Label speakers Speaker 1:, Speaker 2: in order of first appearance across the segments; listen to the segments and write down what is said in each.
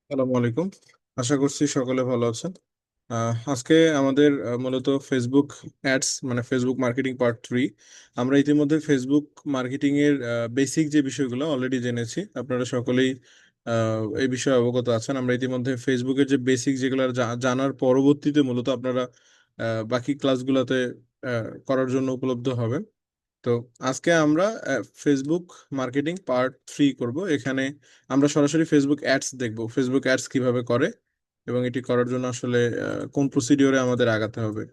Speaker 1: আসসালামু আলাইকুম। আশা করছি সকলে ভালো আছেন। আজকে আমাদের মূলত ফেসবুক অ্যাডস মানে ফেসবুক মার্কেটিং পার্ট 3। আমরা ইতিমধ্যে ফেসবুক মার্কেটিং এর বেসিক যে বিষয়গুলো অলরেডি জেনেছি, আপনারা সকলেই এই বিষয়ে অবগত আছেন। আমরা ইতিমধ্যে ফেসবুকের যে বেসিক যেগুলো জানার পরবর্তীতে মূলত আপনারা বাকি ক্লাসগুলোতে করার জন্য উপলব্ধ হবেন। তো আজকে আমরা ফেসবুক মার্কেটিং পার্ট 3 করব। এখানে আমরা সরাসরি ফেসবুক অ্যাডস দেখব, ফেসবুক অ্যাডস কিভাবে করে এবং এটি করার জন্য আসলে কোন প্রসিডিওরে আমাদের আগাতে হবে।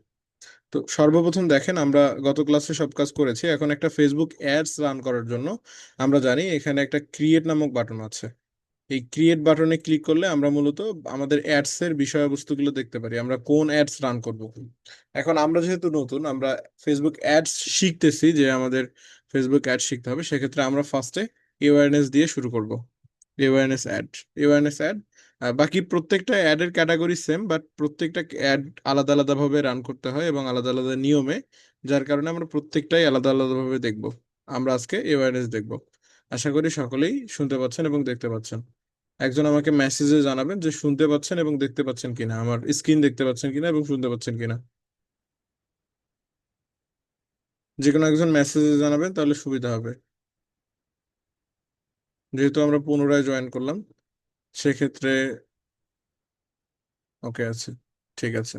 Speaker 1: তো সর্বপ্রথম দেখেন, আমরা গত ক্লাসে সব কাজ করেছি। এখন একটা ফেসবুক অ্যাডস রান করার জন্য আমরা জানি এখানে একটা ক্রিয়েট নামক বাটন আছে। এই ক্রিয়েট বাটনে ক্লিক করলে আমরা মূলত আমাদের অ্যাডস এর বিষয়বস্তুগুলো দেখতে পারি, আমরা কোন অ্যাডস রান করব। এখন আমরা যেহেতু নতুন, আমরা ফেসবুক অ্যাডস শিখতেছি, যে আমাদের ফেসবুক অ্যাড শিখতে হবে, সেক্ষেত্রে আমরা ফার্স্টে অ্যাওয়ারনেস দিয়ে শুরু করব। Awareness ad, awareness ad. বাকি প্রত্যেকটা অ্যাডের ক্যাটাগরি সেম, বাট প্রত্যেকটা অ্যাড আলাদা আলাদা ভাবে রান করতে হয় এবং আলাদা আলাদা নিয়মে, যার কারণে আমরা প্রত্যেকটাই আলাদা আলাদা ভাবে দেখব। আমরা আজকে অ্যাওয়ারনেস দেখব। আশা করি সকলেই শুনতে পাচ্ছেন এবং দেখতে পাচ্ছেন। একজন আমাকে মেসেজে জানাবেন যে শুনতে পাচ্ছেন এবং দেখতে পাচ্ছেন কিনা, আমার স্ক্রিন দেখতে পাচ্ছেন কিনা এবং শুনতে পাচ্ছেন কিনা। যে কোনো একজন মেসেজে জানাবেন, তাহলে সুবিধা হবে। যেহেতু আমরা পুনরায় জয়েন করলাম, সেক্ষেত্রে ওকে আছে, ঠিক আছে।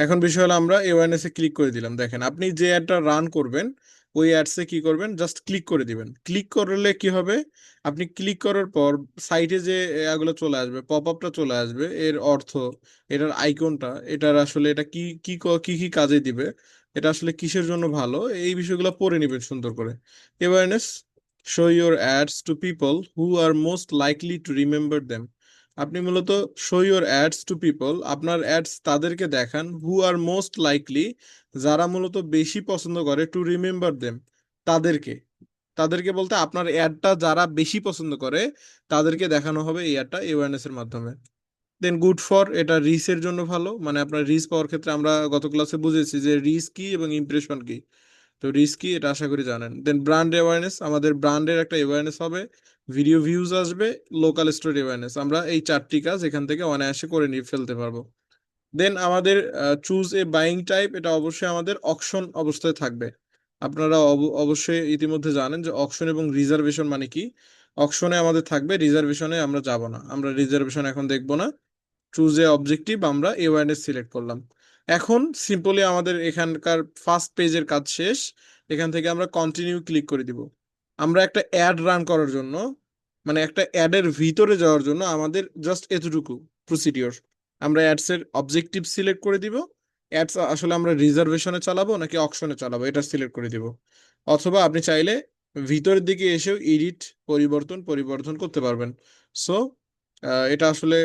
Speaker 1: এখন বিষয় হলো, আমরা অ্যাওয়ারনেস এ ক্লিক করে দিলাম। দেখেন, আপনি যে অ্যাডটা রান করবেন ওই অ্যাডসে কি করবেন, জাস্ট ক্লিক করে দিবেন। ক্লিক করলে কি হবে, আপনি ক্লিক করার পর সাইটে যে এগুলো চলে আসবে, পপ আপটা চলে আসবে, এর অর্থ, এটার আইকনটা, এটার আসলে এটা কি কি কি কি কাজে দিবে, এটা আসলে কিসের জন্য ভালো, এই বিষয়গুলো পড়ে নিবেন সুন্দর করে। Awareness: show your ads to people who are most likely to remember them. আপনি মূলত show your ads to people, আপনার অ্যাডস তাদেরকে দেখান, হু আর মোস্ট লাইকলি, যারা মূলত বেশি পছন্দ করে, টু রিমেম্বার দেম, তাদেরকে। তাদেরকে বলতে আপনার অ্যাডটা যারা বেশি পছন্দ করে তাদেরকে দেখানো হবে এই অ্যাডটা অ্যাওয়ারনেস এর মাধ্যমে। দেন গুড ফর, এটা রিচ এর জন্য ভালো, মানে আপনার রিচ পাওয়ার ক্ষেত্রে আমরা গত ক্লাসে বুঝেছি যে রিচ কি এবং ইমপ্রেশন কি। তো রিস্ক কি এটা আশা করি জানেন। দেন ব্র্যান্ড অ্যাওয়ারনেস, আমাদের ব্র্যান্ডের একটা অ্যাওয়ারনেস হবে, ভিডিও ভিউজ আসবে, লোকাল স্টোরি অ্যাওয়ারনেস। আমরা এই 4টি কাজ এখান থেকে অনায়াসে করে নিয়ে ফেলতে পারবো। দেন আমাদের চুজ এ বাইং টাইপ, এটা অবশ্যই আমাদের অকশন অবস্থায় থাকবে। আপনারা অবশ্যই ইতিমধ্যে জানেন যে অকশন এবং রিজার্ভেশন মানে কি। অকশনে আমাদের থাকবে, রিজার্ভেশনে আমরা যাব না, আমরা রিজার্ভেশন এখন দেখবো না। চুজ এ অবজেক্টিভ, আমরা অ্যাওয়ারনেস সিলেক্ট করলাম। এখন সিম্পলি আমাদের এখানকার ফার্স্ট পেজের কাজ শেষ। এখান থেকে আমরা কন্টিনিউ ক্লিক করে দিব। আমরা একটা অ্যাড রান করার জন্য, মানে একটা অ্যাডের ভিতরে যাওয়ার জন্য আমাদের জাস্ট এতটুকু প্রসিডিওর। আমরা অ্যাডস এর অবজেক্টিভ সিলেক্ট করে দিব। অ্যাডস আসলে আমরা রিজার্ভেশনে চালাবো নাকি অকশনে চালাবো, এটা সিলেক্ট করে দিব। অথবা আপনি চাইলে ভিতরের দিকে এসেও এডিট, পরিবর্তন করতে পারবেন। সো এটা আসলে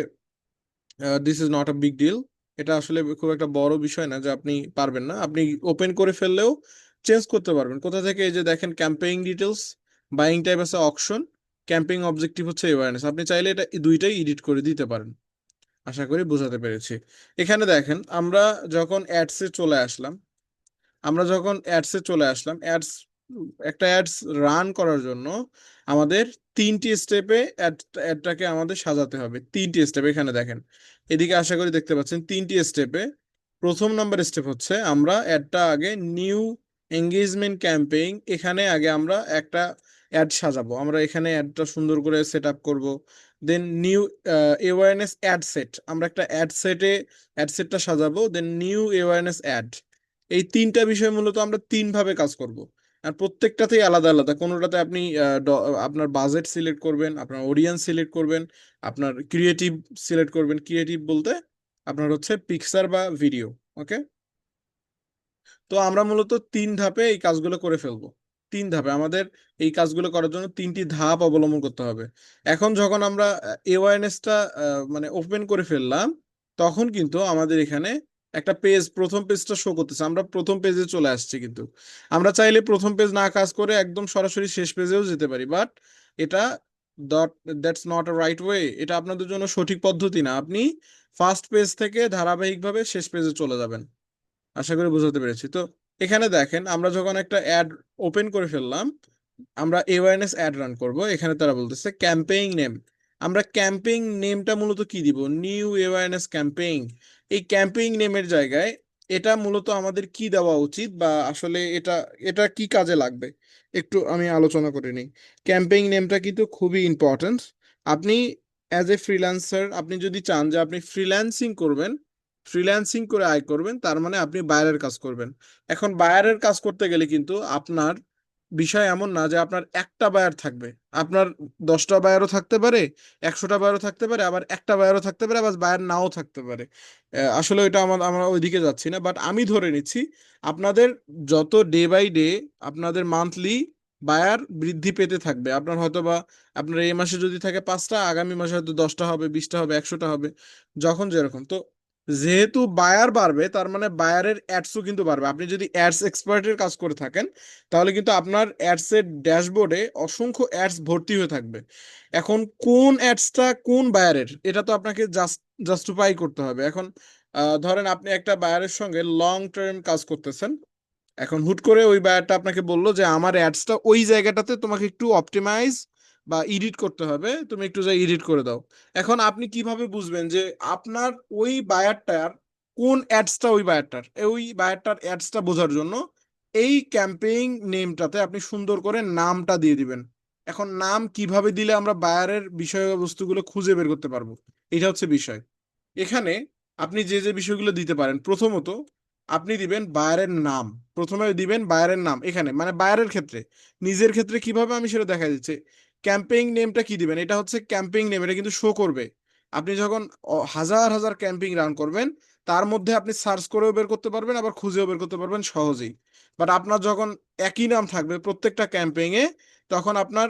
Speaker 1: this is not a big deal. এটা আসলে খুব একটা বড় বিষয় না যে আপনি পারবেন না, আপনি ওপেন করে ফেললেও চেঞ্জ করতে পারবেন। কোথা থেকে, এই যে দেখেন, ক্যাম্পেইন ডিটেলস, বাইং টাইপ আছে অকশন, ক্যাম্পেইন অবজেক্টিভ হচ্ছে অ্যাওয়ারনেস। আপনি চাইলে এটা দুইটাই এডিট করে দিতে পারেন। আশা করি বোঝাতে পেরেছি। এখানে দেখেন, আমরা যখন অ্যাডসে চলে আসলাম, অ্যাডস, একটা অ্যাডস রান করার জন্য আমাদের 3টি স্টেপে অ্যাডটাকে আমাদের সাজাতে হবে। 3টি স্টেপ এখানে দেখেন, এদিকে আশা করি দেখতে পাচ্ছেন 3টি স্টেপে। প্রথম নাম্বার স্টেপ হচ্ছে, আমরা অ্যাডটা আগে নিউ এঙ্গেজমেন্ট ক্যাম্পেইন, এখানে আগে আমরা একটা অ্যাড সাজাবো। আমরা এখানে অ্যাডটা সুন্দর করে সেট আপ করবো। দেন নিউ অ্যাওয়ারনেস অ্যাড সেট, আমরা একটা অ্যাড সেটটা সাজাবো। দেন নিউ অ্যাওয়ারনেস অ্যাড। এই 3টা বিষয় মূলত আমরা 3 ভাবে কাজ করব। আর প্রত্যেকটাতেই আলাদা আলাদা, কোনোটাতে আপনি আপনার বাজেট সিলেক্ট করবেন, আপনার অডিয়েন্স সিলেক্ট করবেন, আপনার ক্রিয়েটিভ সিলেক্ট করবেন। ক্রিয়েটিভ বলতে আপনার হচ্ছে পিকচার বা ভিডিও। ওকে। তো আমরা মূলত 3 ধাপে এই কাজগুলো করে ফেলবো। 3 ধাপে আমাদের এই কাজগুলো করার জন্য 3টি ধাপ অবলম্বন করতে হবে। এখন যখন আমরা অ্যাওয়ারনেসটা মানে ওপেন করে ফেললাম, তখন কিন্তু আমাদের এখানে একটা পেজ, প্রথম পেজটা শো করতেছে। আমরা প্রথম পেজে চলে আসছি, কিন্তু আমরা চাইলে প্রথম পেজ না কাজ করে একদম সরাসরি শেষ পেজেও যেতে পারি, বাট এটা that that's not a right way. এটা আপনাদের জন্য সঠিক পদ্ধতি না। আপনি ফার্স্ট পেজ থেকে ধারাবাহিকভাবে শেষ পেজে চলে যাবেন। আশা করি বুঝাতে পেরেছি। তো এখানে দেখেন, আমরা যখন একটা অ্যাড ওপেন করে ফেললাম, আমরা অ্যাওয়ারনেস অ্যাড রান করব। এখানে তারা বলতেছে ক্যাম্পেইন নেম, আমরা ক্যাম্পেইন নেমটা মূলত কি দিব, নিউ অ্যাওয়ারনেস ক্যাম্পেইন। এই ক্যাম্পেইন নেমের জায়গায় এটা মূলত আমাদের কি দেওয়া উচিত, বা আসলে এটা এটা কি কাজে লাগবে একটু আমি আলোচনা করে নিই। ক্যাম্পেইন নেমটা কিন্তু খুবই ইম্পর্ট্যান্ট। আপনি অ্যাজ এ ফ্রিল্যান্সার, আপনি যদি চান যে আপনি ফ্রিল্যান্সিং করবেন, ফ্রিল্যান্সিং করে আয় করবেন, তার মানে আপনি বায়ারের কাজ করবেন। এখন বায়ারের কাজ করতে গেলে কিন্তু আপনার বিষয় এমন না যে আপনার একটা বায়ার থাকবে। আপনার 10টা বায়ারও থাকতে পারে, 100টা বায়ারও থাকতে পারে, আবার একটা বায়ারও থাকতে পারে, আবার বায়ার নাও থাকতে পারে। আসলে ওইটা আমরা ওইদিকে যাচ্ছি না, বাট আমি ধরে নিচ্ছি আপনাদের যত ডে বাই ডে আপনাদের মান্থলি বায়ার বৃদ্ধি পেতে থাকবে। আপনার হয়তো বা আপনার এই মাসে যদি থাকে 5টা, আগামী মাসে হয়তো 10টা হবে, 20টা হবে, 100টা হবে, যখন যেরকম। তো যেহেতু বায়ার বাড়বে, তার মানে বায়ারের অ্যাডসও কিন্তু বাড়বে। আপনি যদি অ্যাডস এক্সপার্টের কাজ করে থাকেন, তাহলে কিন্তু আপনার অ্যাডস এর ড্যাশবোর্ডে অসংখ্য অ্যাডস ভর্তি হয়ে থাকবে। এখন কোন অ্যাডসটা কোন বায়ারের, এটা তো আপনাকে জাস্টিফাই করতে হবে। এখন ধরেন আপনি একটা বায়ারের সঙ্গে লং টার্ম কাজ করতেছেন। এখন হুট করে ওই বায়ারটা আপনাকে বললো যে আমার অ্যাডসটা ওই জায়গাটাতে তোমাকে একটু অপটিমাইজ বা এডিট করতে হবে, তুমি একটু যা এডিট করে দাও। এখন আপনি কিভাবে বুঝবেন যে আপনার ওই বায়ারটার কোন অ্যাডসটা ওই বায়ারটার, ওই বায়ারটার অ্যাডসটা বোঝার জন্য এই ক্যাম্পেইন নেমটাতে আপনি সুন্দর করে নামটা দিয়ে দিবেন। এখন নাম কিভাবে দিলে আমরা বায়ারের বিষয়বস্তুগুলো খুঁজে বের করতে পারবো, এটা হচ্ছে বিষয়। এখানে আপনি যে যে বিষয়গুলো দিতে পারেন, প্রথমত আপনি দিবেন বায়ারের নাম। প্রথমে দিবেন বায়ারের নাম, এখানে মানে বায়ারের ক্ষেত্রে। নিজের ক্ষেত্রে কিভাবে আমি সেটা দেখা দিচ্ছে। ক্যাম্পেইন নেমটা কি দিবেন, এটা হচ্ছে ক্যাম্পেইন নেম, এটা কিন্তু শো করবে। আপনি যখন হাজার হাজার ক্যাম্পেইন রান করবেন, তার মধ্যে আপনি সার্চ করেও বের করতে পারবেন, আবার খুঁজেও বের করতে পারবেন সহজেই। বাট আপনার যখন একই নাম থাকবে প্রত্যেকটা ক্যাম্পেইনে, তখন আপনার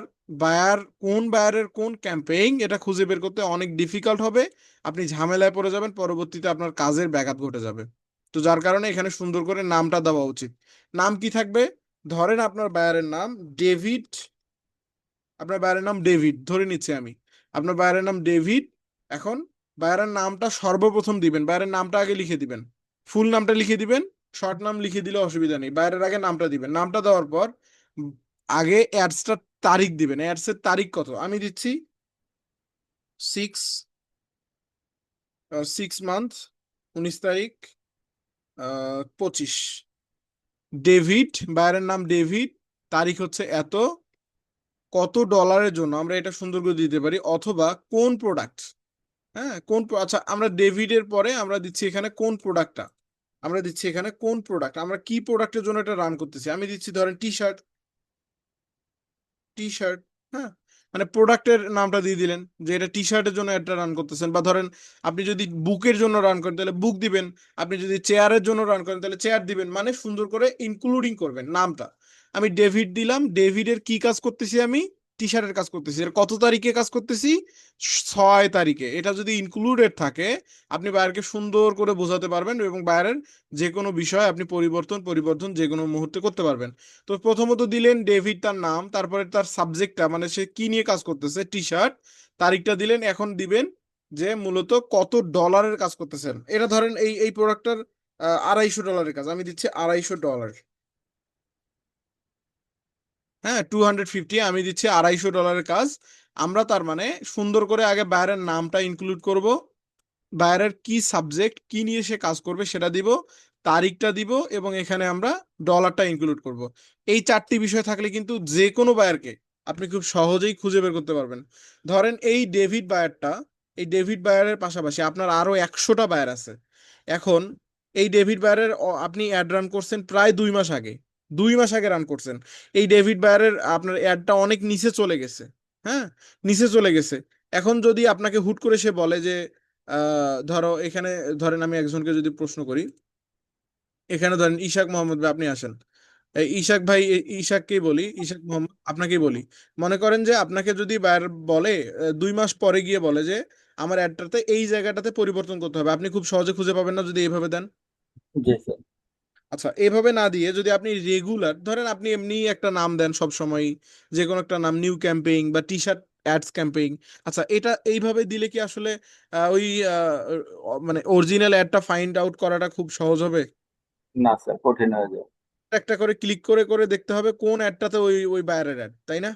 Speaker 1: কোন বায়ারের কোন ক্যাম্পেইন এটা খুঁজে বের করতে অনেক ডিফিকাল্ট হবে। আপনি ঝামেলায় পড়ে যাবেন, পরবর্তীতে আপনার কাজের ব্যাঘাত ঘটে যাবে। তো যার কারণে এখানে সুন্দর করে নামটা দেওয়া উচিত। নাম কি থাকবে, ধরেন আপনার বায়ারের নাম ডেভিড, আপনার বায়ারের নাম ডেভিড ধরে নিচ্ছি আমি, আপনার বায়ারের নাম ডেভিড। এখন বায়ারের নামটা সর্বপ্রথম দিবেন, বায়ারের নামটা আগে লিখে দিবেন, ফুল নামটা লিখে দিবেন। শর্ট নাম লিখে দিলে অসুবিধা নেই, বায়ারের আগে নামটা দিবেন। নামটা দেওয়ার পর উম, আগে অ্যাডসটার তারিখ দিবেন। অ্যাডসের তারিখ কত আমি দিচ্ছি, 6 মান্থ, 19 তারিখ, 25। ডেভিড, বায়ারের নাম ডেভিড, তারিখ হচ্ছে এত, কত ডলারের জন্য, আমরা এটা সুন্দর করে দিতে পারি। অথবা কোন প্রোডাক্ট, হ্যাঁ আচ্ছা, আমরা ডেভিডের পরে আমরা দিচ্ছি এখানে কোন প্রোডাক্টটা, আমরা দিচ্ছি এখানে কোন প্রোডাক্ট, আমরা কি প্রোডাক্টের জন্য এটা রান করতেছি। আমি দিচ্ছি ধরেন টি শার্ট, টি শার্ট, হ্যাঁ। মানে প্রোডাক্টের নামটা দিয়ে দিলেন যে এটা টি শার্টের জন্য এটা রান করতেছেন। বা ধরেন আপনি যদি বুকের জন্য রান করেন তাহলে বুক দিবেন, আপনি যদি চেয়ারের জন্য রান করেন তাহলে চেয়ার দিবেন। মানে সুন্দর করে ইনক্লুডিং করবেন নামটা। আমি ডেভিড দিলাম, ডেভিডের কি কাজ করতেছি আমি, টি শার্টের কাজ করতেছি। এর কত তারিখে কাজ করতেছি, 6 তারিখে। এটা যদি ইনক্লুডেড থাকে, আপনি বায়ারকে সুন্দর করে বোঝাতে পারবেন, এবং বায়ারের যে কোনো বিষয় আপনি পরিবর্তন যে কোনো মুহূর্তে করতে পারবেন। তো প্রথমত দিলেন ডেভিড তার নাম, তারপরে তার সাবজেক্টটা মানে সে কি নিয়ে কাজ করতেছে, টি শার্ট, তারিখটা দিলেন। এখন দিবেন যে মূলত কত ডলারের কাজ করতেছেন। এটা ধরেন এই এই প্রোডাক্টটার $250 কাজ, আমি দিচ্ছি $250। হ্যাঁ, 250, আমি দিচ্ছি $250 কাজ। আমরা তার মানে সুন্দর করে আগে বাইরের নামটা ইনক্লুড করব, বায়ারের কি সাবজেক্ট কি নিয়ে সে কাজ করবে সেটা দিব, তারিখটা দিব, এবং এখানে আমরা ডলারটা ইনক্লুড করব। এই 4টি বিষয় থাকলে কিন্তু যে কোনো বায়ারকে আপনি খুব সহজেই খুঁজে বের করতে পারবেন। ধরেন এই ডেভিড বায়ারটা, এই ডেভিড বায়ারের পাশাপাশি আপনার আরো 100টা বায়ার আছে। এখন এই ডেভিড বায়ারের আপনি অ্যাড রান করছেন প্রায় 2 মাস আগে, 2 মাস আগে রান করছেন। এই ডেভিড বায়ারের আপনার অ্যাডটা অনেক নিচে চলে গেছে, হ্যাঁ, নিচে চলে গেছে। এখন যদি আপনাকে হুট করে সে বলে যে ধরো এখানে, ধরেন আমি একজনকে যদি প্রশ্ন করি, এখানে ধরেন ইশাক মোহাম্মদ ভাই আপনি আসেন। এই ইশাক ভাই, ইশাককেই বলি, ইশাক মোহাম্মদ আপনাকেই বলি। মনে করেন যে আপনাকে যদি বার বলে 2 মাস পরে গিয়ে বলে যে আমার অ্যাডটাতে এই জায়গাটাতে পরিবর্তন করতে হবে, আপনি খুব সহজে খুঁজে পাবেন না যদি এইভাবে দেন।
Speaker 2: জি স্যার।
Speaker 1: আচ্ছা, এইভাবে না দিয়ে যদি আপনি রেগুলার ধরেন আপনি এমনি একটা নাম দেন সব সময়, যে কোনো একটা নাম, নিউ ক্যাম্পেইন বা টি শার্ট অ্যাডস ক্যাম্পেইন। আচ্ছা, এটা এইভাবে দিলে কি আসলে ওই মানে অরিজিনাল অ্যাডটা ফাইন্ড আউট করাটা খুব সহজ হবে?
Speaker 2: না স্যার, কঠিন হয়ে যায়।
Speaker 1: একটা করে ক্লিক করে করে দেখতে হবে কোন অ্যাডটাতে ওই ওই বায়ারের অ্যাড, তাই না?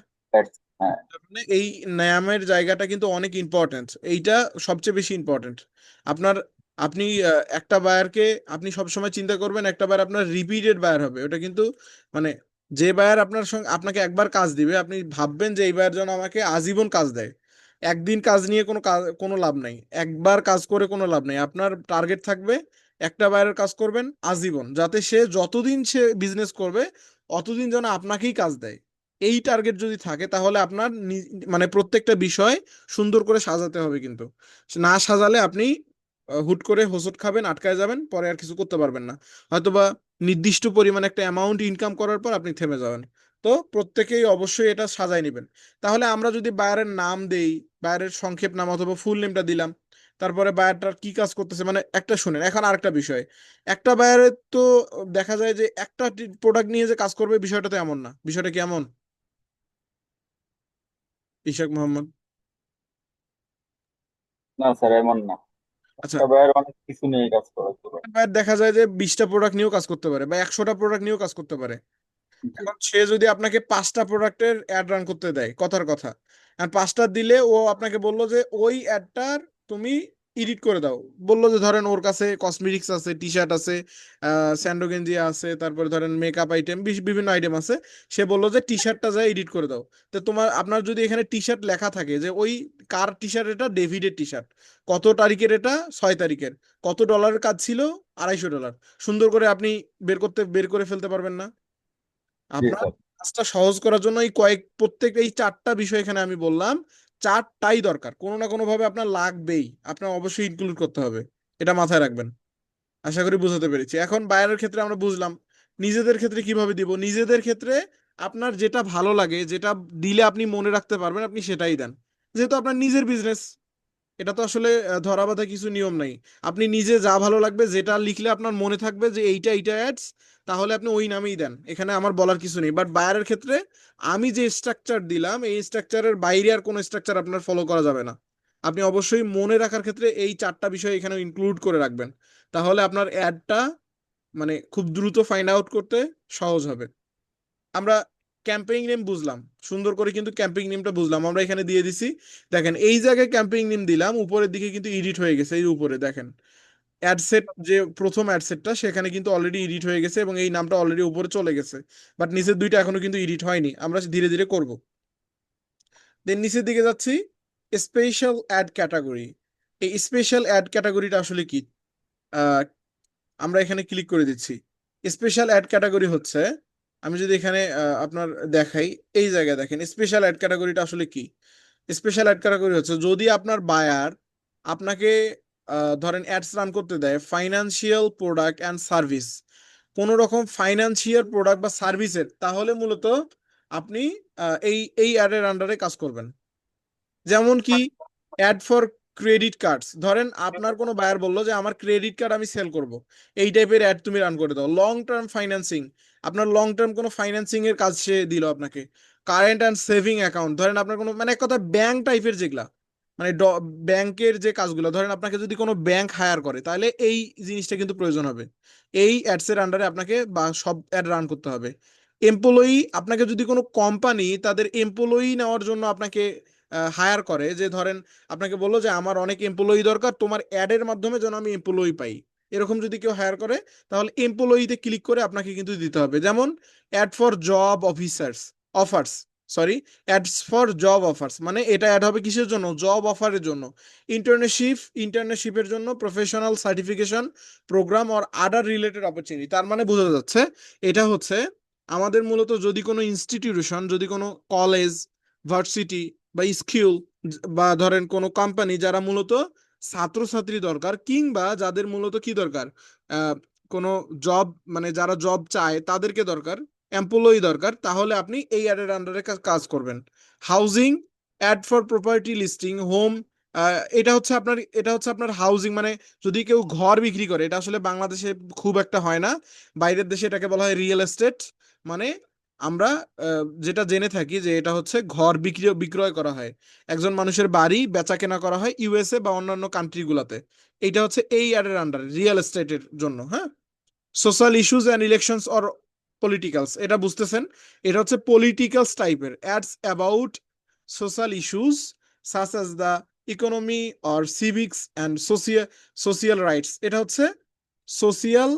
Speaker 2: হ্যাঁ।
Speaker 1: মানে এই নামের জায়গাটা কিন্তু অনেক ইম্পর্টেন্ট, এইটা সবচেয়ে বেশি ইম্পর্টেন্ট। আপনার আপনি একটা বায়ারকে আপনি সবসময় চিন্তা করবেন একটা বায়ার আপনার রিপিটেড বায়ার হবে, ওটা কিন্তু মানে যে বায়ার আপনার সঙ্গে আপনাকে একবার কাজ দিবে আপনি ভাববেন যে এই বায়ার যেন আমাকে আজীবন কাজ দেয়। একদিন কাজ নিয়ে কোনো কাজ কোনো লাভ নাই, একবার কাজ করে কোনো লাভ নাই। আপনার টার্গেট থাকবে একটা বায়ারের কাজ করবেন আজীবন, যাতে সে যতদিন সে বিজনেস করবে অতদিন যেন আপনাকেই কাজ দেয়। এই টার্গেট যদি থাকে তাহলে আপনার মানে প্রত্যেকটা বিষয় সুন্দর করে সাজাতে হবে, কিন্তু না সাজালে আপনি হুট করে হোঁচট খাবেন, আটকায় যাবেন, পরে আর কিছু করতে পারবেন না। হয়তোবা নির্দিষ্ট পরিমাণে একটা অ্যামাউন্ট ইনকাম করার পর আপনি থেমে যাবেন। তো প্রত্যেকেই অবশ্যই এটা সাজায় নেবেন। তাহলে আমরা যদি বায়ারের নাম দেই, বায়ারের সংক্ষেপ নাম অথবা ফুল নেমটা দিলাম, তারপরে বায়ারটার কি কাজ করতেছে, মানে একটা শুনেন এখন আরেকটা বিষয়, একটা বায়ারের তো দেখা যায় যে একটা প্রোডাক্ট নিয়ে যে কাজ করবে, বিষয়টা তো এমন না। বিষয়টা কি এমন, ইশাক মোহাম্মদ?
Speaker 2: না স্যার, এমন না।
Speaker 1: আচ্ছা,
Speaker 2: একটা ভাইয়ের অনেক কিছু নিয়ে কাজ করাতে পারে।
Speaker 1: এবার দেখা যায় যে 20টা প্রোডাক্ট নিয়েও কাজ করতে পারে বা 100টা প্রোডাক্ট নিয়েও কাজ করতে পারে।
Speaker 2: জি।
Speaker 1: এখন সে যদি আপনাকে 5টা প্রোডাক্টের অ্যাড রান করতে দেয়, কথার কথা, আর 5টা দিলে ও আপনাকে বললো যে ওই অ্যাডটার তুমি এডিট করে দাও। বললো যে ধরেন ওর কাছে কসমেটিক্স আছে, টি শার্ট আছে, স্যান্ডো গেঞ্জি আছে, তারপরে ধরেন মেকআপ আইটেম, বিভিন্ন আইটেম আছে। সে বললো যে টি শার্টটা যায় এডিট করে দাও। তো আপনার যদি এখানে টি শার্ট লেখা থাকে যে ওই কার টি শার্ট, এটা ডেভিডের টি শার্ট, কত তারিখের, এটা 6 তারিখের, কত ডলারের কাজ ছিল, $250, সুন্দর করে আপনি বের করে ফেলতে পারবেন না?
Speaker 2: জি
Speaker 1: আপনার
Speaker 2: স্যার।
Speaker 1: কাজটা সহজ করার জন্য এই 4টা বিষয় এখানে আমি বললাম, 4টাই দরকার, কোনো না কোনো ভাবে আপনার লাগবেই, আপনার অবশ্যই ইনক্লুড করতে হবে। এটা মাথায় রাখবেন। আশা করি বুঝাতে পেরেছি। এখন বাইরের ক্ষেত্রে আমরা বুঝলাম, নিজেদের ক্ষেত্রে কিভাবে দিব। নিজেদের ক্ষেত্রে আপনার যেটা ভালো লাগে, যেটা দিলে আপনি মনে রাখতে পারবেন, আপনি সেটাই দেন। যেহেতু আপনার নিজের বিজনেস, এটা তো আসলে ধরা বাঁধা কিছু নিয়ম নাই। আপনি নিজে যা ভালো লাগবে, যেটা লিখলে আপনার মনে থাকবে যে এইটা এইটা অ্যাডস, তাহলে আপনি ওই নামেই দেন, এখানে আমার বলার কিছু নেই। বাট বায়ারের ক্ষেত্রে আমি যে স্ট্রাকচার দিলাম, এই স্ট্রাকচারের বাইরে আর কোনো স্ট্রাকচার আপনার ফলো করা যাবে না। আপনি অবশ্যই মনে রাখার ক্ষেত্রে এই 4টা বিষয় এখানে ইনক্লুড করে রাখবেন, তাহলে আপনার অ্যাডটা মানে খুব দ্রুত ফাইন্ড আউট করতে সহজ হবে। আমরা ক্যাম্পেইন নেম বুঝলাম, সুন্দর করে কিন্তু ক্যাম্পেইন নেমটা বুঝলাম, আমরা এখানে দিয়ে দিছি। দেখেন এই জায়গায় ক্যাম্পেইন নেম দিলাম, উপরের দিকে কিন্তু এডিট হয়ে গেছে, এই উপরে দেখেন অ্যাডসেট, যে প্রথম অ্যাডসেটটা সেখানে কিন্তু অলরেডি এডিট হয়ে গেছে এবং এই নামটা অলরেডি উপরে চলে গেছে। বাট নিচের দুইটা এখনো কিন্তু এডিট হয়নি, আমরা ধীরে ধীরে করব। দেন নিচের দিকে যাচ্ছি, স্পেশাল অ্যাড ক্যাটাগরি। এই স্পেশাল অ্যাড ক্যাটাগরিটা আসলে কি? আহ, আমরা এখানে ক্লিক করে দিচ্ছি। স্পেশাল অ্যাড ক্যাটাগরি হচ্ছে, আমি যদি এখানে আপনার দেখাই, এই জায়গায় দেখেন স্পেশাল অ্যাড ক্যাটাগরিটা আসলে কি। স্পেশাল অ্যাড ক্যাটাগরি হচ্ছে যদি আপনার বায়ার আপনাকে ধরেন অ্যাডস রান করতে দেয় ফাইনান্সিয়াল প্রোডাক্ট অ্যান্ড সার্ভিস, কোন রকম ফাইনান্সিয়াল প্রোডাক্ট বা সার্ভিসের, তাহলে মূলত আপনি এই এই অ্যাডের আন্ডারে কাজ করবেন। যেমন কি, অ্যাড ফর ক্রেডিট কার্ডস, ধরেন আপনার কোনো বায়ার বললো যে আমার ক্রেডিট কার্ড আমি সেল করব, এই টাইপের অ্যাড তুমি রান করে দাও। লং টার্ম ফাইন্যান্সিং, আপনার লং টার্ম কোনো ফাইন্যান্সিং এর কাজ সে দিল আপনাকে। কারেন্ট অ্যান্ড সেভিং অ্যাকাউন্ট, ধরেন আপনার কোনো মানে এক কথা ব্যাংক টাইপের যেগুলা, মানে ব্যাংকের যে কাজগুলো, ধরেন আপনাকে যদি কোনো ব্যাংক হায়ার করে তাহলে এই জিনিসটা কিন্তু প্রয়োজন হবে। এই অ্যাডস এর আন্ডারে আপনাকে বা সব অ্যাড রান করতে হবে। এমপ্লয়ি, আপনাকে যদি কোনো কোম্পানি তাদের এমপ্লয়ি নেওয়ার জন্য আপনাকে হায়ার করে, যে ধরেন আপনাকে বললো যে আমার অনেক এমপ্লয়ি দরকার, তোমার অ্যাডের মাধ্যমে যেন আমি এমপ্লয়ি পাই, এরকম যদি কেউ হায়ার করে, তাহলে এমপ্লয়িতে ক্লিক করে আপনাকে কিন্তু দিতে হবে। যেমন ad for job officers, offers, sorry, ads for job offers, মানে এটা অ্যাড হবে কিসের জন্য? জব অফারের জন্য। ইন্টার্নশিপের জন্য, professional certification program or other related opportunity. তার মানে বোঝা যাচ্ছে এটা হচ্ছে আমাদের মূলত যদি কোনো ইনস্টিটিউশন, যদি কোনো কলেজ, ভার্সিটি বা স্কুল, বা ধরেন কোনো কোম্পানি যারা মূলত ছাত্রছাত্রী দরকার, কিংবা যাদের মূলত কি দরকার, আহ, কোনো জব, মানে যারা জব চায় তাদেরকে দরকার, এমপ্লয়ি দরকার, তাহলে আপনি এই অ্যাডের আন্ডারে কাজ করবেন। Housing, ad for property listing home, এটা হচ্ছে আপনার হাউজিং, মানে যদি কেউ ঘর বিক্রি করে, এটা আসলে বাংলাদেশে খুব একটা হয় না, বাইরের দেশে এটাকে বলা হয় রিয়েল এস্টেট। মানে আমরা যেটা জেনে থাকি যে এটা হচ্ছে ঘর বিক্রয় করা হয়, একজন মানুষের বাড়ি বেচা কেনা করা হয় ইউএসএ বা অন্যান্য কান্ট্রি গুলাতে। এইটা হচ্ছে এই অ্যাডের আন্ডারে রিয়েল এস্টেটের জন্য, হ্যাঁ। Social issues and elections or politicals, এটা বুঝতেছেন, এটা হচ্ছে পলিটিক্যালস টাইপের ads about social issues such as the economy or civics and social rights। এটা হচ্ছে সোশিয়াল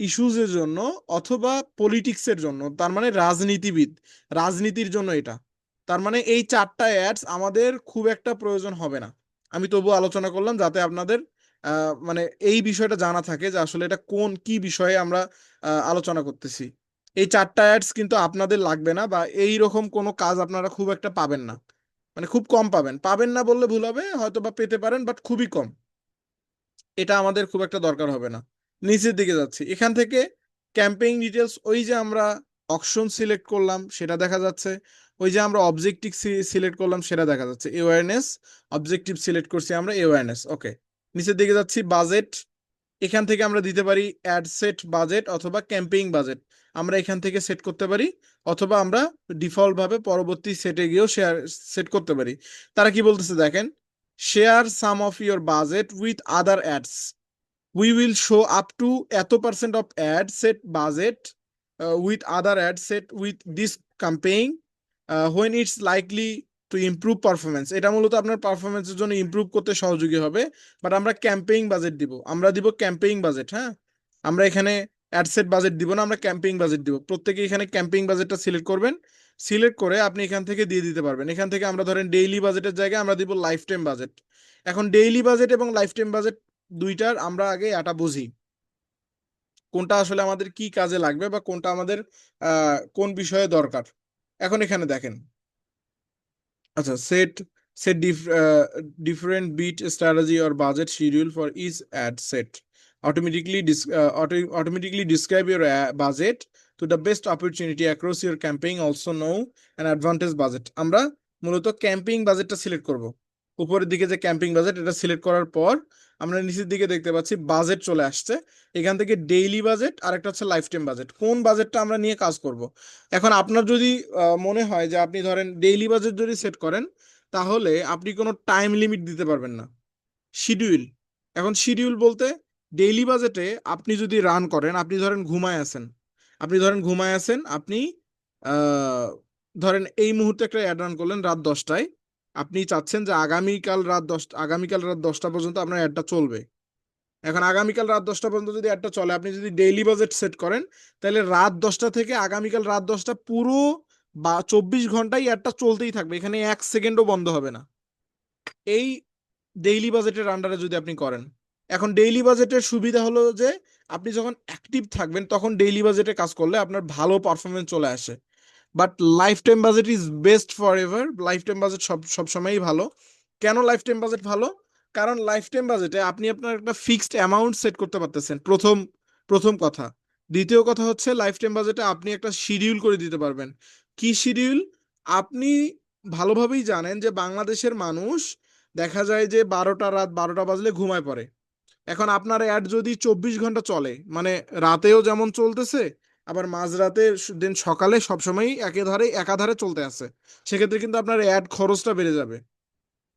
Speaker 1: ইস্যুজ এর জন্য অথবা পলিটিক্স এর জন্য, তার মানে রাজনীতির জন্য এটা। তার মানে এই চারটা অ্যাডস আমাদের খুব একটা প্রয়োজন হবে না, আমি তবু আলোচনা করলাম যাতে আপনাদের মানে এই বিষয়টা জানা থাকে যে আসলে এটা কি বিষয়ে আমরা আলোচনা করতেছি। এই চারটা অ্যাডস কিন্তু আপনাদের লাগবে না, বা এই রকম কোনো কাজ আপনারা খুব একটা পাবেন না, মানে খুব কম পাবেন। পাবেন না বললে ভুল হবে, হয়তো বা পেতে পারেন, বাট খুবই কম। এটা আমাদের খুব একটা দরকার হবে না। নিচের দিকে যাচ্ছি, এখান থেকে ক্যাম্পেইন ডিটেলস, ওই যে আমরা অপশন সিলেক্ট করলাম সেটা দেখা যাচ্ছে, ওই যে আমরা অবজেক্টিভ সিলেক্ট করলাম সেটা দেখা যাচ্ছে, অ্যাওয়ারনেস অবজেক্টিভ সিলেক্ট করছি আমরা, অ্যাওয়ারনেস। ওকে, নিচের দিকে যাচ্ছি, বাজেট। এখান থেকে আমরা দিতে পারি অ্যাড সেট বাজেট অথবা ক্যাম্পেইন বাজেট, আমরা এখান থেকে সেট করতে পারি, অথবা আমরা ডিফল্ট ভাবে পরবর্তী সেটে গিয়েও শেয়ার সেট করতে পারি। তারা কি বলতেছে দেখেন, share some of your budget with other ads, we will show up to এত percent of ad set budget with other ad set with this campaign when it's likely to improve performance। এটা মূলত আপনার পারফরমেন্সের জন্য improve করতে সহযোগী হবে। But আমরা ক্যাম্পেইন বাজেট দিব, আমরা দিব ক্যাম্পেইন বাজেট। হ্যাঁ, আমরা এখানে অ্যাড সেট বাজেট দিব না, আমরা ক্যাম্পেইন বাজেট দিব। প্রত্যেকে এখানে ক্যাম্পেইন বাজেটটা সিলেক্ট করবেন, সিলেক্ট করে আপনি এখান থেকে দিয়ে দিতে পারবেন। এখান থেকে আমরা ধরেন ডেইলি বাজেটের জায়গায় আমরা দিব লাইফ টাইম বাজেট। এখন ডেইলি বাজেট এবং লাইফ টাইম বাজেট দুইটার আমরা আগে এটা বুঝি, কোনটা আসলে আমাদের কি কাজে লাগবে বা কোনটা আমাদের কোন বিষয়ে দরকার। এখন এখানে দেখেন, আচ্ছা, set different bid strategy or budget schedule for each ad set, automatically describe your budget to the best opportunity across your campaign, also know an advantage budget। আমরা মূলত ক্যাম্পেইন বাজেটটা সিলেক্ট করব। উপরের দিকে যে ক্যাম্পেইন বাজেট, এটা select করার পর আমরা নিচের দিকে দেখতে পাচ্ছি বাজেট চলে আসছে। এখান থেকে ডেইলি বাজেট আর একটা হচ্ছে লাইফ টাইম বাজেট, কোন বাজেটটা আমরা নিয়ে কাজ করব। এখন আপনার যদি মনে হয় যে আপনি ধরেন ডেইলি বাজেট যদি সেট করেন, তাহলে আপনি কোনো টাইম লিমিট দিতে পারবেন না, শিডিউল। এখন শিডিউল বলতে ডেইলি বাজেটে আপনি যদি রান করেন, আপনি ধরেন ঘুমায় আছেন, আপনি আহ, ধরেন এই মুহূর্তে একটা অ্যাড রান করলেন রাত 10টায়, আপনি চাচ্ছেন যে আগামীকাল রাত 10টা পর্যন্ত আপনার অ্যাডটা চলবে। এখন আগামীকাল রাত 10টা পর্যন্ত যদি অ্যাডটা চলে, আপনি যদি ডেইলি বাজেট সেট করেন, তাহলে রাত 10টা থেকে আগামীকাল রাত 10টা পুরো বা 24 ঘন্টাই অ্যাডটা চলতেই থাকবে, এখানে 1 সেকেন্ডও বন্ধ হবে না, এই ডেইলি বাজেটের আন্ডারে যদি আপনি করেন। এখন ডেইলি বাজেটের সুবিধা হলো যে আপনি যখন অ্যাক্টিভ থাকবেন তখন ডেইলি বাজেটে কাজ করলে আপনার ভালো পারফরমেন্স চলে আসে। But life time budget is best for ever, life time budget সব সময়ই ভালো। কেন লাইফ টাইম বাজেট ভালো? কারণ লাইফ টাইম বাজেটে আপনি আপনার একটা ফিক্সড অ্যামাউন্ট সেট করতে পারতেছেন, প্রথম কথা। দ্বিতীয় কথা হচ্ছে লাইফ টাইম বাজেটে আপনি একটা শিডিউল করে দিতে পারবেন। কি শিডিউল? আপনি ভালোভাবেই জানেন যে বাংলাদেশের মানুষ দেখা যায় যে রাত 12টা বাজলে ঘুমায় পড়ে। এখন আপনার অ্যাড যদি 24 ঘন্টা চলে, মানে রাতেও যেমন চলতেছে, আবার মাঝরাতে দিন সকালে সবসময়ই একাধারে চলতে আছে, সেক্ষেত্রে কিন্তু আপনার অ্যাড খরচটা বেড়ে যাবে।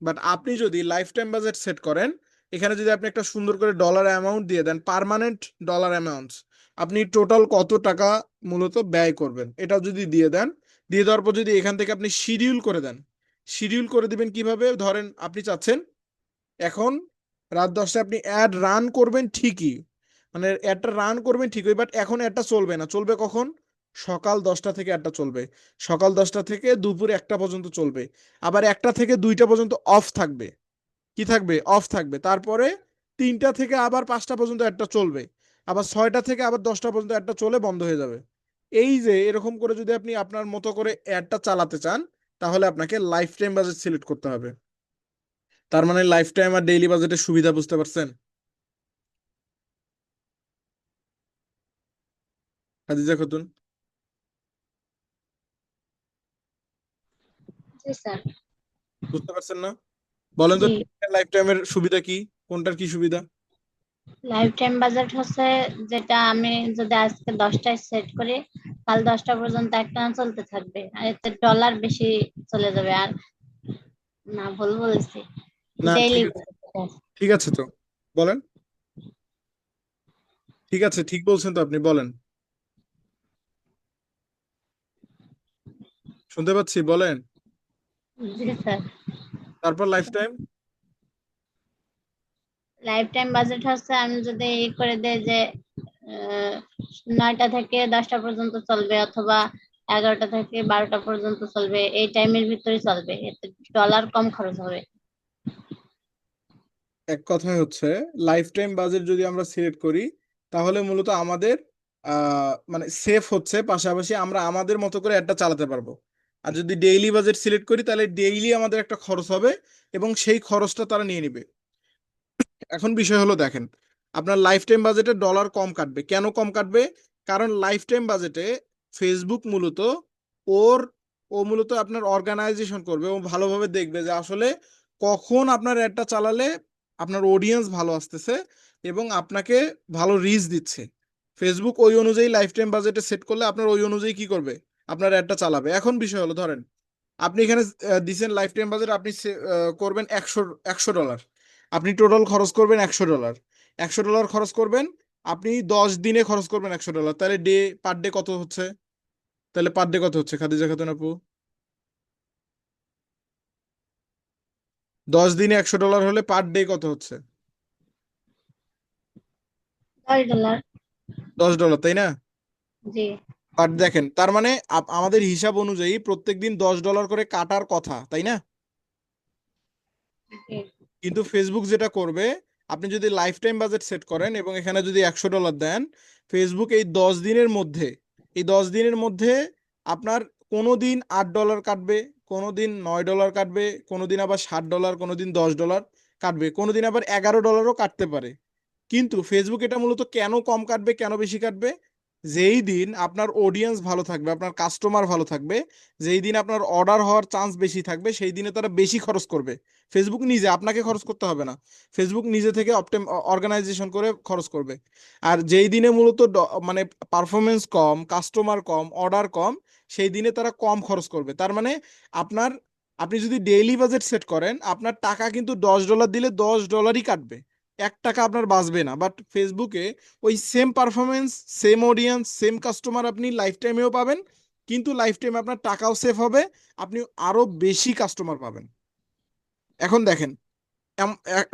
Speaker 1: বাট আপনি যদি লাইফ টাইম বাজেট সেট করেন, এখানে যদি আপনি একটা সুন্দর করে ডলার অ্যামাউন্ট দিয়ে দেন, পার্মানেন্ট ডলার অ্যামাউন্ট, আপনি টোটাল কত টাকা মূলত ব্যয় করবেন এটা যদি দিয়ে দেন, দিয়ে দেওয়ার পর যদি এখান থেকে আপনি শিডিউল করে দেন, শিডিউল করে দিবেন কিভাবে? ধরেন আপনি চাচ্ছেন এখন রাত 10টায় আপনি অ্যাড রান করবেন ঠিকই, মানে অ্যাডটা রান করবেন ঠিকই, বাট এখন অ্যাডটা চলবে না, চলবে কখন? সকাল 10টা থেকে অ্যাডটা চলবে, সকাল 10টা থেকে দুপুর 1টা পর্যন্ত চলবে, আবার 1টা থেকে 2টা পর্যন্ত অফ থাকবে। কি থাকবে? অফ থাকবে। তারপরে 3টা থেকে আবার 5টা পর্যন্ত অ্যাডটা চলবে, আবার 6টা থেকে আবার 10টা পর্যন্ত অ্যাডটা চলে বন্ধ হয়ে যাবে। এই যে এরকম করে যদি আপনি আপনার মতো করে অ্যাডটা চালাতে চান, তাহলে আপনাকে লাইফ টাইম বাজেট সিলেক্ট করতে হবে। তার মানে লাইফ টাইম আর ডেইলি বাজেটের সুবিধা বুঝতে পারছেন? খাদিজা খাতুন,
Speaker 3: জি স্যার।
Speaker 1: বুঝতে পারছেন না? বলেন তো,
Speaker 3: জি,
Speaker 1: লাইফ টাইমের সুবিধা কি, কোনটার কি সুবিধা?
Speaker 3: লাইফ টাইম বাজেট হচ্ছে যেটা আমি যদি আজকে 10টায় সেট করি, কাল 10টা পর্যন্ত একটানা চলতে থাকবে, আর এতে ডলার বেশি চলে যাবে। আর না, ভুল বলেছি,
Speaker 1: না,
Speaker 3: ডেইলি।
Speaker 1: ঠিক আছে তো, বলেন। ঠিক আছে, ঠিক বলছেন তো আপনি, বলেন, শুনতে পাচ্ছি, বলেন।
Speaker 3: জি স্যার।
Speaker 1: তারপর life time.
Speaker 3: Life time budget হচ্ছে আমি যদি ই করে দেই যে 9টা থেকে 10টা পর্যন্ত চলবে, অথবা 11টা থেকে 12টা পর্যন্ত চলবে, এই টাইমের ভিতরে চলবে, এতে ডলার কম খরচ হবে।
Speaker 1: এক কথায় হচ্ছে লাইফ টাইম বাজেট যদি আমরা সিলেক্ট করি তাহলে মূলত আমাদের মানে সেফ হচ্ছে, পাশাপাশি আমরা আমাদের মতো করে একটা চালাতে পারবো। আর যদি ডেইলি বাজেট সিলেক্ট করি তাহলে ডেইলি আমাদের একটা খরচ হবে এবং সেই খরচটা তারা নিয়ে নিবে। এখন বিষয় হলো দেখেন, আপনার লাইফ টাইম বাজেটে ডলার কম কাটবে। কেন কম কাটবে? কারণ লাইফ টাইম বাজেটে ফেসবুক মূলত ওর ও মূলত আপনার অর্গানাইজেশন করবে ও ভালোভাবে দেখবে যে আসলে কখন আপনার অ্যাডটা চালালে আপনার অডিয়েন্স ভালো আসতেছে এবং আপনাকে ভালো রিচ দিচ্ছে। ফেসবুক ওই অনুযায়ী লাইফ টাইম বাজেটে সেট করলে আপনার ওই অনুযায়ী কি করবে, আপনার অ্যাডটা চালাবে। এখন বিষয় হলো ধরেন আপনি এখানে দিচ্ছেন লাইফ টাইম বাজেট, আপনি করবেন 100 ডলার, আপনি টোটাল খরচ করবেন 100 ডলার। 100 ডলার খরচ করবেন, আপনি 10 দিনে খরচ করবেন 100 ডলার, তাহলে পার ডে কত হচ্ছে? তাহলে পার ডে কত হচ্ছে খাদিজা খাতুন আপু? 10 দিনে 100 ডলার হলে পার ডে কত হচ্ছে?
Speaker 3: $10।
Speaker 1: 10 ডলার, তাই না?
Speaker 3: জি।
Speaker 1: বাট দেখেন তার মানে আমাদের হিসাব অনুযায়ী প্রত্যেকদিন 10 ডলার করে কাটার কথা, তাই না?
Speaker 3: জি।
Speaker 1: কিন্তু ফেসবুক যেটা করবে, আপনি যদি লাইফ টাইম বাজেট সেট করেন এবং এখানে যদি 100 ডলার দেন, ফেসবুক এই 10 দিনের মধ্যে আপনার কোনো দিন 8 ডলার কাটবে, কোনো দিন 9 ডলার কাটবে, কোনো দিন আবার 60 ডলার, কোনো দিন 10 ডলার কাটবে, কোনো দিন আবার 11 ডলারও কাটতে পারে। কিন্তু ফেসবুক এটা মূলত কেন কম কাটবে, কেন বেশি কাটবে? যেই দিন আপনার অডিয়েন্স ভালো থাকবে, আপনার কাস্টমার ভালো থাকবে, যেই দিন আপনার অর্ডার হওয়ার চান্স বেশি থাকবে, সেই দিনে তারা বেশি খরচ করবে। ফেসবুক নিজে, আপনাকে খরচ করতে হবে না, ফেসবুক নিজে থেকে অর্গানাইজেশন করে খরচ করবে। আর যেই দিনে মূলত মানে পারফরমেন্স কম, কাস্টমার কম, অর্ডার কম, সেই দিনে তারা কম খরচ করবে। তার মানে আপনার আপনি যদি ডেইলি বাজেট সেট করেন, আপনার টাকা কিন্তু 10 ডলার দিলে 10 ডলারই কাটবে, 1 টাকা আপনার বাঁচবে না। বাট ফেসবুকে ওই same performance, same audience, same customer আপনি লাইফ টাইমেও পাবেন, কিন্তু লাইফ টাইমে আপনার টাকাও সেভ হবে, আপনি আরো বেশি কাস্টমার পাবেন। এখন দেখেন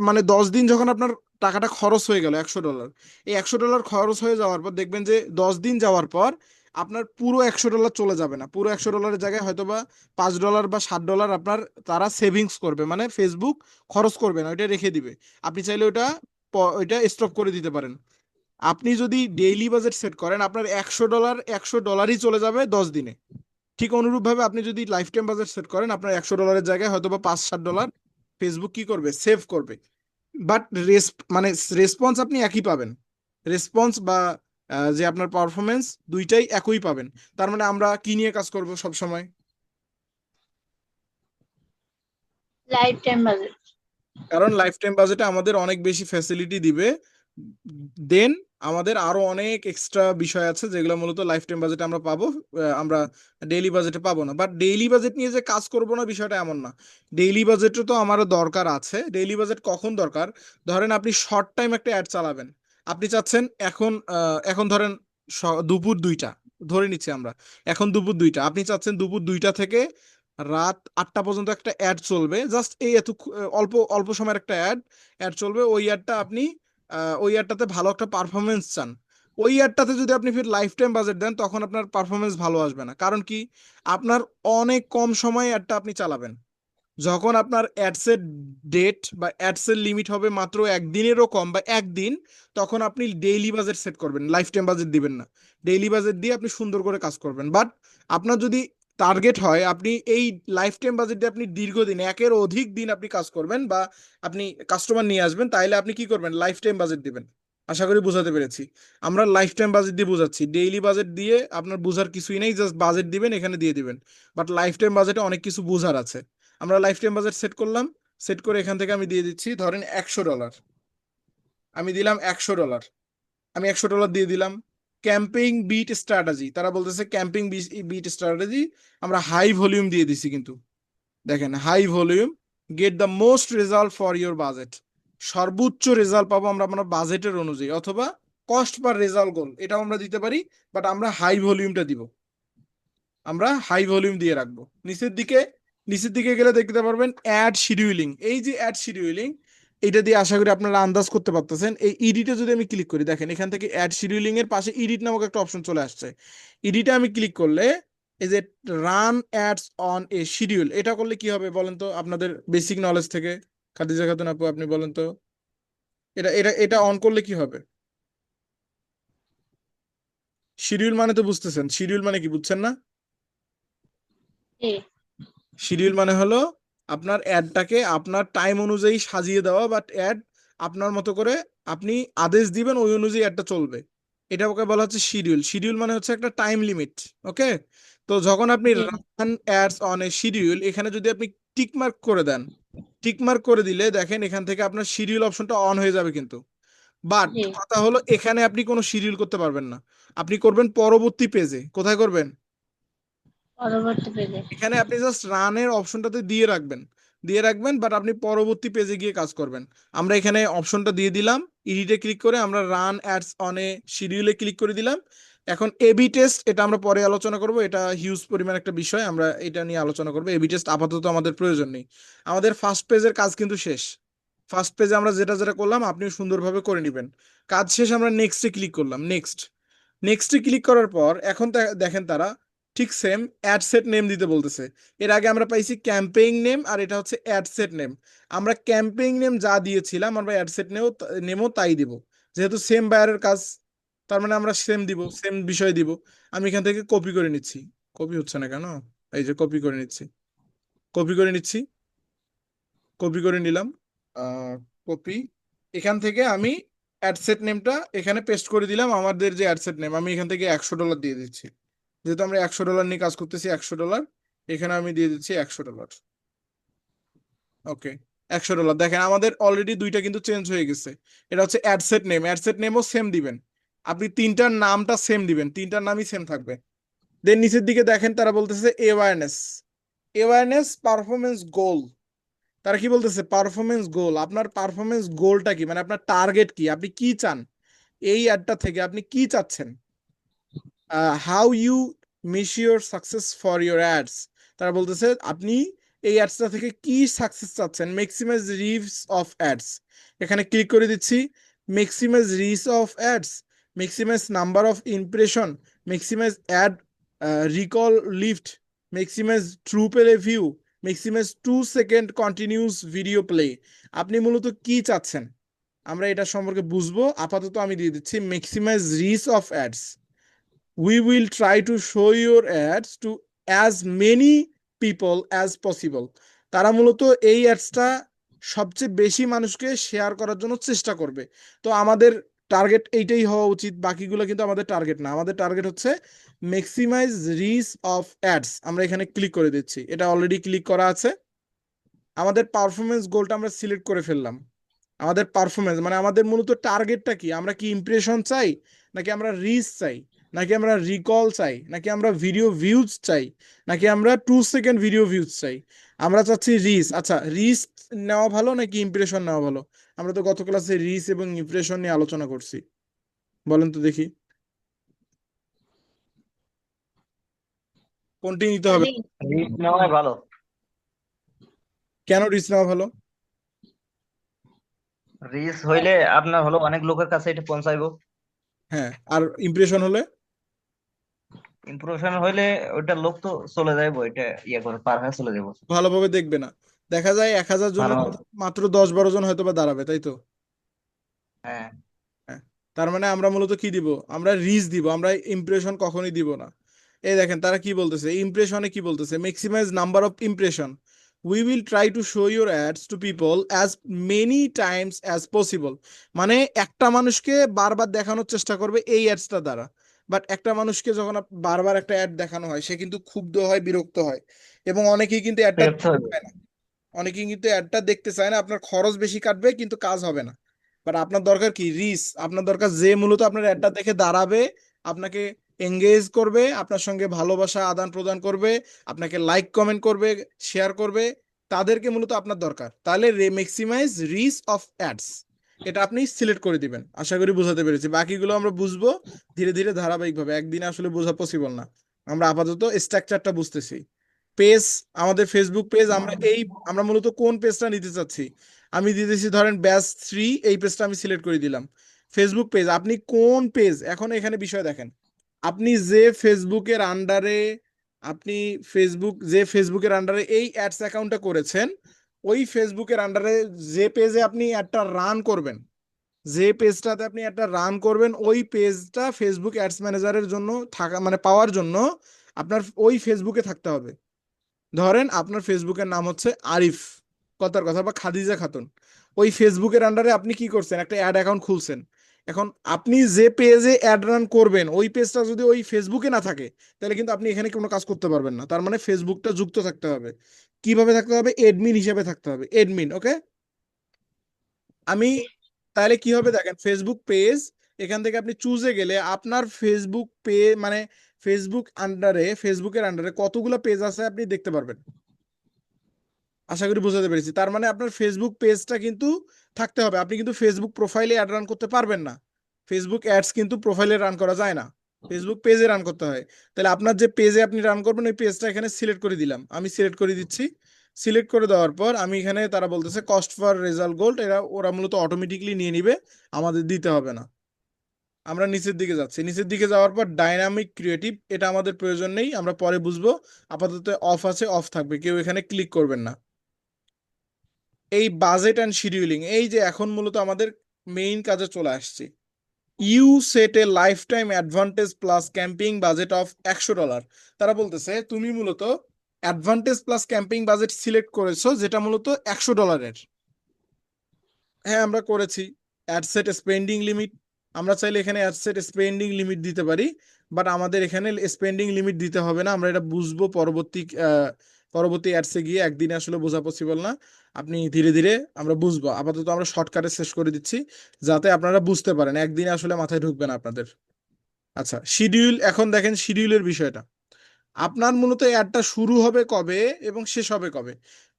Speaker 1: মানে 10 দিন যখন আপনার টাকাটা খরচ হয়ে গেল 100 ডলার, এই 100 ডলার খরচ হয়ে যাওয়ার পর দেখবেন যে 10 দিন যাওয়ার পর আপনার পুরো 100 ডলার চলে যাবে না, পুরো 100 ডলারের জায়গায় হয়তোবা 5 ডলার বা 7 ডলার আপনার তারা সেভিংস করবে, মানে ফেসবুক খরচ করবে না, ওইটা রেখে দিবে। আপনি চাইলে ওইটা স্টপ করে দিতে পারেন। আপনি যদি ডেইলি বাজেট সেট করেন, আপনার 100 ডলার 100 ডলারই চলে যাবে 10 দিনে। ঠিক অনুরূপভাবে আপনি যদি লাইফ টাইম বাজেট সেট করেন, আপনার 100 ডলারের জায়গায় হয়তো বা 5-7 ডলার ফেসবুক কি করবে, সেভ করবে। বাট মানে রেসপন্স আপনি একই পাবেন, রেসপন্স বা যে আপনার পারফরমেন্স দুইটাই একই পাবেন। তার মানে আমরা কি নিয়ে কাজ করব সব সময়?
Speaker 3: Life time budget.
Speaker 1: কারণ লাইফ টাইম বাজেটে আমাদের অনেক বেশি ফ্যাসিলিটি দিবে, দেন আমাদের আরো অনেক এক্সট্রা বিষয় আছে যেগুলো মূলত লাইফ টাইম বাজেটে আমরা পাবো, আমরা ডেইলি বাজেটে পাবো না। বাট ডেইলি বাজেট নিয়ে যে কাজ করব না বিষয়টা এমন না, ডেইলি বাজেটও তো আমারও দরকার আছে। ডেইলি বাজেট কখন দরকার? ধরেন আপনি শর্ট টাইম একটা অ্যাড চালাবেন, আপনি চাচ্ছেন এখন ধরেন দুপুর 2টা, ধরে নিচ্ছি আমরা, এখন দুপুর 2টা, আপনি চাচ্ছেন দুপুর 2টা থেকে রাত 8টা পর্যন্ত একটা অ্যাড চলবে, জাস্ট এই এত অল্প অল্প সময়ের একটা অ্যাড অ্যাড চলবে। ওই অ্যাডটা আপনি ওই অ্যাডটাতে ভালো একটা পারফরমেন্স চান, ওই অ্যাডটাতে যদি আপনি ফির লাইফ টাইম বাজেট দেন তখন আপনার পারফরমেন্স ভালো আসবে না। কারণ কি, আপনার অনেক কম সময়ে অ্যাডটা আপনি চালাবেন। যখন আপনার অ্যাডসের ডেট বা অ্যাডসের লিমিট হবে মাত্র একদিনেরও কম বা একদিন, তখন আপনি ডেইলি বাজেট সেট করবেন, লাইফ টাইম বাজেট দিবেন না। ডেইলি বাজেট দিয়ে আপনি সুন্দর করে কাজ করবেন। বাট আপনার যদি টার্গেট হয় আপনি এই লাইফ টাইম বাজেট দিয়ে আপনি দীর্ঘদিন, একের অধিক দিন আপনি কাজ করবেন বা আপনি কাস্টমার নিয়ে আসবেন, তাইলে আপনি কি করবেন, লাইফ টাইম বাজেট দিবেন। আশা করি বুঝাতে পেরেছি। আমরা লাইফ টাইম বাজেট দিয়ে বুঝাচ্ছি, ডেইলি বাজেট দিয়ে আপনার বুঝার কিছুই নেই, জাস্ট বাজেট দিবেন, এখানে দিয়ে দিবেন। বাট লাইফ টাইম বাজেটে অনেক কিছু বুঝার আছে। আমরা লাইফ টাইম বাজেট সেট করলাম, সেট করে এখান থেকে আমি দিয়ে দিচ্ছি ধরেন 100 ডলার, আমি দিলাম 100 ডলার, আমি 100 ডলার দিয়ে দিলাম। ক্যাম্পিং বিট স্ট্র্যাটেজি, তারা বলতেছে ক্যাম্পিং বিট স্ট্র্যাটেজি, আমরা হাই ভলিউম দিয়ে দিছি কিন্তু দেখেন high volume, get the most result for your budget, সর্বোচ্চ রেজাল্ট পাবো আমরা আপনার বাজেটের অনুযায়ী, অথবা কস্ট পার রেজাল্ট গোল, এটাও আমরা দিতে পারি। বাট আমরা হাই ভলিউমটা দিব, আমরা হাই ভলিউম দিয়ে রাখবো। নিচের দিকে গেলে দেখতে পারবেন অ্যাড শিডিউলিং। এই যে অ্যাড শিডিউলিং, এটা দিয়ে আশা করি আপনারা আন্দাজ করতে পারতেছেন। এই ইডিটে যদি আমি ক্লিক করি, দেখেন এখান থেকে অ্যাড শিডিউলিং এর পাশে ইডিট নামক একটা অপশন চলে আসছে। ইডিটে আমি ক্লিক করলে এই যে run ads on a schedule, এটা করলে কি হবে বলেন তো আপনাদের বেসিক নলেজ থেকে। খাদিজা খাতুন আপু আপনি বলেন তো, এটা এটা এটা অন করলে কি হবে? শিডিউল মানে তো বুঝতেছেন, শিডিউল মানে কি বুঝছেন না?
Speaker 3: জি
Speaker 1: শিডিউল মানে হলো আপনার অ্যাডটাকে আপনার টাইম অনুযায়ী সাজিয়ে দেওয়া, বাট অ্যাড আপনার মতো করে আপনি আদেশ দিবেন, ওই অনুযায়ী অ্যাডটা চলবে। এটা ওকে বলা হচ্ছে শিডিউল। শিডিউল মানে হচ্ছে একটা টাইম লিমিট। ওকে, তো যখন আপনি
Speaker 3: জি
Speaker 1: run ads on a schedule, এখানে যদি আপনি টিক মার্ক করে দেন, টিক মার্ক করে দিলে দেখেন এখান থেকে আপনার শিডিউল অপশনটা অন হয়ে যাবে কিন্তু। বাট
Speaker 3: জি
Speaker 1: কথা হলো এখানে আপনি কোনো শিডিউল করতে পারবেন না। আপনি করবেন পরবর্তী পেজে। কোথায় করবেন?
Speaker 3: পরবর্তী পেজে।
Speaker 1: এখানে আপনি জাস্ট রানের অপশনটাতে দিয়ে রাখবেন, বাট আপনি পরবর্তী পেজে গিয়ে কাজ করবেন। আমরা এখানে অপশনটা দিয়ে দিলাম, এডিটে ক্লিক করে আমরা রান অ্যাডস অন এ শিডিউলে ক্লিক করে দিলাম। এখন এবি টেস্ট, এটা আমরা পরে আলোচনা করব, এটা হিউজ পরিমাণ একটা বিষয়, আমরা এটা নিয়ে আলোচনা করব। এবি টেস্ট আপাতত আমাদের প্রয়োজন নেই। আমাদের ফার্স্ট পেজের কাজ কিন্তু শেষ। ফার্স্ট পেজে আমরা যেটা যেটা করলাম আপনি সুন্দরভাবে করে নেবেন। কাজ শেষ, আমরা নেক্সটে ক্লিক করলাম। নেক্সটে ক্লিক করার পর এখন দেখেন তারা ঠিক সেম অ্যাড সেট নেম দিতে বলতেছে। এর আগে আমরা পাইছি ক্যাম্পেইন নেম, আর এটা হচ্ছে অ্যাড সেট নেম। আমরা ক্যাম্পেইন নেম যা দিয়েছিলাম আমরা অ্যাড সেট নেমও তাই দিব, যেহেতু সেম বায়ারের কাজ, তার মানে আমরা সেম দিব, সেম বিষয় দিব। আমি এখান থেকে কপি করে নিচ্ছি। কপি হচ্ছে না কেন? এই যে কপি করে নিচ্ছি, কপি করে নিচ্ছি, কপি করে নিলাম। কপি, এখান থেকে আমি অ্যাডসেট নেমটা এখানে পেস্ট করে দিলাম। আমাদের যে অ্যাডসেট নেম, আমি এখান থেকে $100 দিয়ে দিচ্ছি, যেহেতু আমরা $100 নিয়ে কাজ করতেছি। $100 এখানে আমি দিয়ে দিচ্ছি $100। ওকে, $100। দেখেন আমাদের অলরেডি দুইটা কিন্তু চেঞ্জ হয়ে গেছে। এটা হচ্ছে অ্যাডসেট নেম, অ্যাডসেট নেমও সেম দিবেন। আপনি তিনটার নামটা সেম দিবেন, তিনটার নামই সেম থাকবে। দেন নিচের দিকে দেখেন তারা বলতেছে অ্যাওয়ারনেস, অ্যাওয়ারনেস পারফরমেন্স গোল। তারা কি বলতেছে? পারফরমেন্স গোল। আপনার পারফরমেন্স গোলটা কি, মানে আপনার টার্গেট কি, আপনি কি চান এই অ্যাডটা থেকে, আপনি কি চাচ্ছেন? How you measure success for your ads. তারা বলতেছে আপনি এই অ্যাডসটা থেকে কি সাকসেস চাচ্ছেন। ম্যাক্সিমাইজ রিচ অফ অ্যাডস, এখানে ক্লিক করে দিচ্ছি। Maximize reach of ads, maximize number of impression, maximize ad recall lift, maximize true play view, maximize 2 second continuous video play. আপনি মূলত কি চাচ্ছেন আমরা এটা সম্পর্কে বুঝবো। আপাতত আমি দিয়ে দিচ্ছি maximize reach of ads. We will try to show your ads to as many people as possible. তারা মূলত এই অ্যাডসটা সবচেয়ে বেশি মানুষকে শেয়ার করার জন্য চেষ্টা করবে। তো আমাদের টার্গেট এইটাই হওয়া উচিত, বাকিগুলো কিন্তু আমাদের টার্গেট না। আমাদের টার্গেট হচ্ছে ম্যাক্সিমাইজ রিচ অফ অ্যাডস। আমরা এখানে ক্লিক করে দিচ্ছি, এটা অলরেডি ক্লিক করা আছে। আমাদের পারফরমেন্স গোলটা আমরা সিলেক্ট করে ফেললাম। আমাদের পারফরমেন্স মানে আমাদের মূলত টার্গেটটা কি, আমরা কি ইমপ্রেশন চাই, নাকি আমরা রিচ চাই, নাকি আমরা রিকল চাই, নাকি আমরা ভিডিও ভিউজ চাই, নাকি আমরা 2 সেকেন্ড ভিডিও ভিউজ চাই? আমরা চাচ্ছি রিচ। আচ্ছা, রিচ নেওয়া ভালো নাকি ইমপ্রেশন নেওয়া ভালো? আমরা তো গত ক্লাসে রিচ এবং ইমপ্রেশন নিয়ে আলোচনা করছি, বলেন তো দেখি কোনটি নিতে হবে।
Speaker 3: রিচ।
Speaker 2: রিস্ক নেওয়াই ভালো।
Speaker 1: কেন রিচ নেওয়া ভালো?
Speaker 4: রিচ হইলে আপনার হলো অনেক লোকের কাছে এটা পৌঁছাইবো।
Speaker 1: হ্যাঁ, আর ইমপ্রেশন হলে
Speaker 4: ইমপ্রেশন হইলে ওইটা লোক তো চলে যাইবো, এটা ইয়ে করে পার হয়ে চলে যাবো।
Speaker 1: ভালোভাবে দেখবে না। দেখা যায় 1000 জনের
Speaker 4: ভালো।
Speaker 1: মধ্যে মাত্র 10-12 জন হয়তো বা দাঁড়াবে, তাই তো?
Speaker 4: হ্যাঁ,
Speaker 1: হ্যাঁ, তার মানে আমরা মূলত কি দিব? আমরা রিচ দিব, আমরা ইমপ্রেশন কখনোই দিব না। এই দেখেন তারা কি বলতেছে, ইমপ্রেশনে কি বলতেছে, maximize number of impression, we will try to show your ads to people as many times as possible. মানে একটা মানুষকে বারবার দেখানোর চেষ্টা করবে এই অ্যাডসটা দ্বারা। বাট একটা মানুষকে যখন বারবার একটা অ্যাড দেখানো হয়, সে কিন্তু ক্ষুব্ধ হয়, বিরক্ত হয়, এবং অনেকেই কিন্তু অ্যাডটা
Speaker 4: ব্যর্থ হইবো।
Speaker 1: অনেকেই কিন্তু অ্যাডটা দেখতে চায় না। আপনার খরচ বেশি কাটবে কিন্তু কাজ হবে না। বাট আপনার দরকার কি? রিচ। আপনার দরকার যে মূলত আপনার অ্যাডটা দেখে দাঁড়াবে, আপনাকে এঙ্গেজ করবে, আপনার সঙ্গে ভালোবাসা আদান প্রদান করবে, আপনাকে লাইক কমেন্ট করবে, শেয়ার করবে, তাদেরকে মূলত আপনার দরকার। তাহলে ম্যাক্সিমাইজ রিচ অফ অ্যাডস, এটা আপনি সিলেক্ট করে দিবেন। আশা করি বুঝাতে পেরেছি। বাকিগুলো আমরা বুঝবো ধীরে ধীরে ধারাবাহিকভাবে, একদিনে আসলে বোঝা পসিবল না। আমরা আপাতত স্ট্রাকচারটা বুঝতেছি। পেজ, আমাদের ফেসবুক পেজ, আমরা মূলত কোন পেজটা নিতে চাচ্ছি, আমি দিতেছি ধরেন ব্যাচ 3, এই পেজটা আমি সিলেক্ট করে দিলাম। ফেসবুক পেজ, আপনি কোন পেজ, এখন এখানে বিষয় দেখেন, আপনি যে ফেসবুকের আন্ডারে ফেসবুকের আন্ডারে এই অ্যাডস অ্যাকাউন্টটা করেছেন, ওই ফেসবুকের আন্ডারে যে পেজে আপনি একটা রান করবেন, যে পেজটাতে আপনি একটা রান করবেন, ওই পেজটা ফেসবুক অ্যাডস ম্যানেজারের জন্য থাকা মানে পাওয়ার জন্য আপনার ওই ফেসবুকে থাকতে হবে। ধরেন আপনার ফেসবুকের নাম হচ্ছে আরিফ, কথার কথা, বা খাদিজা খাতুন। ওই ফেসবুকের আন্ডারে আপনি কি করছেন, একটা অ্যাড অ্যাকাউন্ট খুলছেন। এখন আপনি যে পেজে অ্যাড রান করবেন, ওই পেজটা যদি ওই ফেসবুকে না থাকে, তাহলে কিন্তু আপনি এখানে কোনো কাজ করতে পারবেন না। তার মানে ফেসবুকটা যুক্ত থাকতে হবে। কিভাবে থাকতে হবে? এডমিন হিসেবে থাকতে হবে, এডমিন। ওকে, আমি তাহলে কি হবে দেখেন, ফেসবুক পেজ, এখান থেকে আপনি চুজে গেলে আপনার ফেসবুক মানে ফেসবুকের আন্ডারে কতগুলো পেজ আছে আপনি দেখতে পারবেন। আশা করি বুঝাতে পেরেছি। তার মানে আপনার ফেসবুক পেজটা কিন্তু থাকতে হবে। আপনি কিন্তু ফেসবুক প্রোফাইলে অ্যাড রান করতে পারবেন না। ফেসবুক অ্যাডস কিন্তু প্রোফাইলে রান করা যায় না, ফেসবুক পেজে রান করতে হয়। তাহলে আপনার যে পেজে আপনি রান করবেন, ওই পেজটা এখানে সিলেক্ট করে দিলাম, আমি সিলেক্ট করে দিচ্ছি। সিলেক্ট করে দেওয়ার পর আমি এখানে, তারা বলতেছে কস্ট ফর রেজাল্ট গোল্ড, ওরা মূলত অটোমেটিকলি নিয়ে নিবে, আমাদের দিতে হবে না। আমরা নিচের দিকে যাচ্ছি, নিচের দিকে যাওয়ার পর ডাইনামিক ক্রিয়েটিভ, এটা আমাদের প্রয়োজন নেই, আমরা পরে বুঝবো। আপাতত অফ আছে, অফ থাকবে, কেউ এখানে ক্লিক করবেন না। এই বাজেট অ্যান্ড শিডিউলিং, এই যে এখন মূলত আমাদের মেইন কাজে চলে আসছে। You set a lifetime advantage plus campaign budget of $100। তারা বলতেছে তুমি মূলত advantage plus campaign budget select করেছো, যেটা মূলত $100। হ্যাঁ, আমরা করেছি। অ্যাডসেট স্পেন্ডিং লিমিট, আমরা চাইলে এখানে অ্যাডসেট স্পেন্ডিং লিমিট দিতে পারি, বাট আমাদের এখানে স্পেন্ডিং লিমিট দিতে হবে না। আমরা এটা বুঝবো পরবর্তী অ্যাডসে গিয়ে, একদিনে আসলে বোঝা পসিবল না, আপনি ধীরে ধীরে আমরা বুঝবো। আপাতত আমরা শর্টকাটে শেষ করে দিচ্ছি, যাতে আপনারা বুঝতে পারেন, একদিনে আসলে মাথায় ঢুকবে না আপনাদের। আচ্ছা, শিডিউল, এখন দেখেন শিডিউলের বিষয়টা। আপনার মূলত অ্যাডটা শুরু হবে কবে এবং শেষ হবে কবে।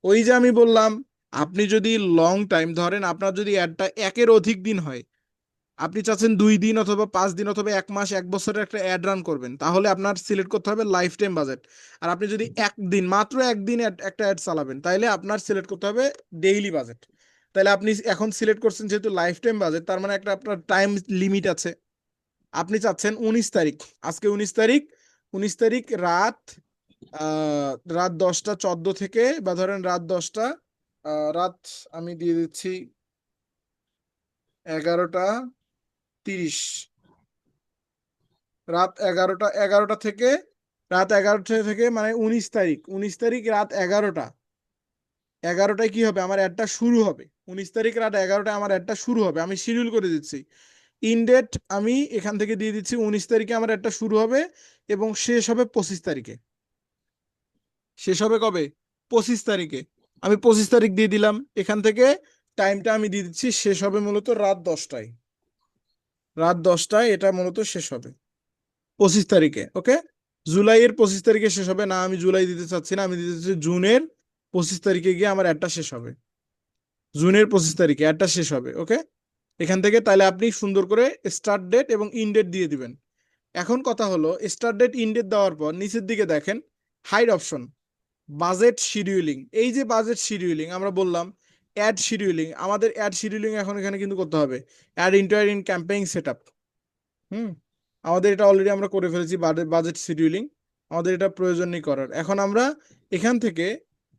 Speaker 1: ওই যে আমি বললাম, আপনি যদি লং টাইম ধরেন, আপনার যদি অ্যাডটা 1-এর অধিক দিন হয়, আপনি চাচ্ছেন 2 দিন অথবা 5 দিন অথবা 1 মাস 1 বছরের একটা অ্যাড রান করবেন, তাহলে আপনার সিলেক্ট করতে হবে লাইফ টাইম বাজেট। আর আপনি যদি মাত্র একদিন একটা অ্যাড চালাবেন, তাহলে আপনার সিলেক্ট করতে হবে ডেইলি বাজেট। তাহলে আপনি এখন সিলেক্ট করছেন যেহেতু লাইফ টাইম বাজেট, তার মানে একটা আপনার টাইম লিমিট আছে। আপনি চাচ্ছেন 19 তারিখ, আজকে 19 তারিখ, 19 তারিখ রাত 10টা 14 থেকে, বা ধরেন রাত 10টা, রাত আমি দিয়ে দিচ্ছি 11টা 30, রাত 11টা থেকে, মানে 19 তারিখ, 19 তারিখ রাত 11টায় কি হবে, আমার অ্যাডটা শুরু হবে। 19 তারিখ রাত 11টায় আমার অ্যাডটা শুরু হবে, আমি শিডিউল করে দিচ্ছি। ইনডেট আমি এখান থেকে দিয়ে দিচ্ছি 19 তারিখে আমার অ্যাডটা শুরু হবে এবং শেষ হবে 25 তারিখে। শেষ হবে কবে? 25 তারিখে। আমি 25 তারিখ দিয়ে দিলাম। এখান থেকে টাইমটা আমি দিয়ে দিচ্ছি, শেষ হবে মূলত রাত 10টায়। রাত 10টায় এটা মূলত শেষ হবে 25 তারিখে। ওকে, জুলাইয়ের 25 তারিখে শেষ হবে না, আমি জুলাই দিতে চাচ্ছি না, আমি দিতে চাচ্ছি জুনের 25 তারিখে গিয়ে আমার অ্যাডটা শেষ হবে। জুনের 25 তারিখে অ্যাডটা শেষ হবে। ওকে, এখান থেকে তাহলে আপনি সুন্দর করে স্টার্ট ডেট এবং ইন ডেট দিয়ে দিবেন। এখন কথা হলো, স্টার্ট ডেট ইন ডেট দেওয়ার পর নিচের দিকে দেখেন হাইড অপশন, বাজেট শিডিউলিং। এই যে বাজেট শিডিউলিং আমরা বললাম, অ্যাড শিডিউলিং, আমাদের অ্যাড শিডিউলিং এখন এখানে কিন্তু করতে হবে, ad enter in campaign setup. আমাদের এটা অলরেডি আমরা করে ফেলেছি, বাজেট শিডিউলিং, আমাদের এটা প্রয়োজন নেই করার। এখন আমরা এখান থেকে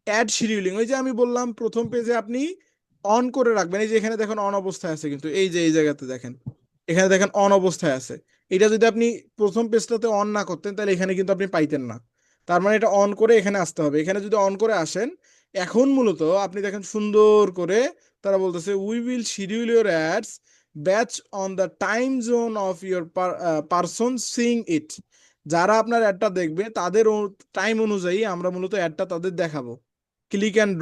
Speaker 1: অ্যাড শিডিউলিং, ওই যে আমি বললাম প্রথম পেজে আপনি অন করে রাখবেন। এই যে এখানে দেখেন অন অবস্থায় আছে, কিন্তু এই যে এই জায়গাতে দেখেন, এখানে দেখেন অন অবস্থায় আছে। এটা যদি আপনি প্রথম পেজটাতে অন না করতেন, তাহলে এখানে কিন্তু আপনি পাইতেন না। তার মানে এটা অন করে এখানে আসতে হবে। এখানে যদি অন করে আসেন, এখন মূলত আপনি দেখেন সুন্দর করে তারা বলতেছে we will schedule your ads based on the time zone of your person seeing it. যারা আপনার অ্যাডটা দেখবে তাদের টাইম অনুযায়ী আমরা মূলত অ্যাডটা তাদের দেখাবো। Click and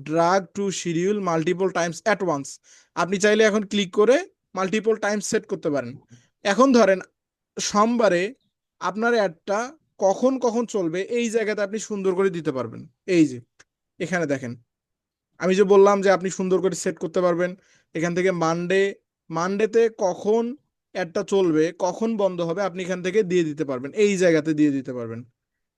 Speaker 1: drag to schedule multiple times at once. আপনি চাইলে এখন ক্লিক করে মাল্টিপল টাইমস সেট করতে পারেন। এখন ধরেন সোমবারে আপনার অ্যাডটা কখন কখন চলবে, এই জায়গাতে আপনি সুন্দর করে দিতে পারবেন। এই যে এখানে দেখেন, আমি যে বললাম যে আপনি সুন্দর করে সেট করতে পারবেন। এখান থেকে মানডেতে কখন অ্যাডটা চলবে, কখন বন্ধ হবে, আপনি এখান থেকে দিয়ে দিতে পারবেন, এই জায়গাতে দিয়ে দিতে পারবেন।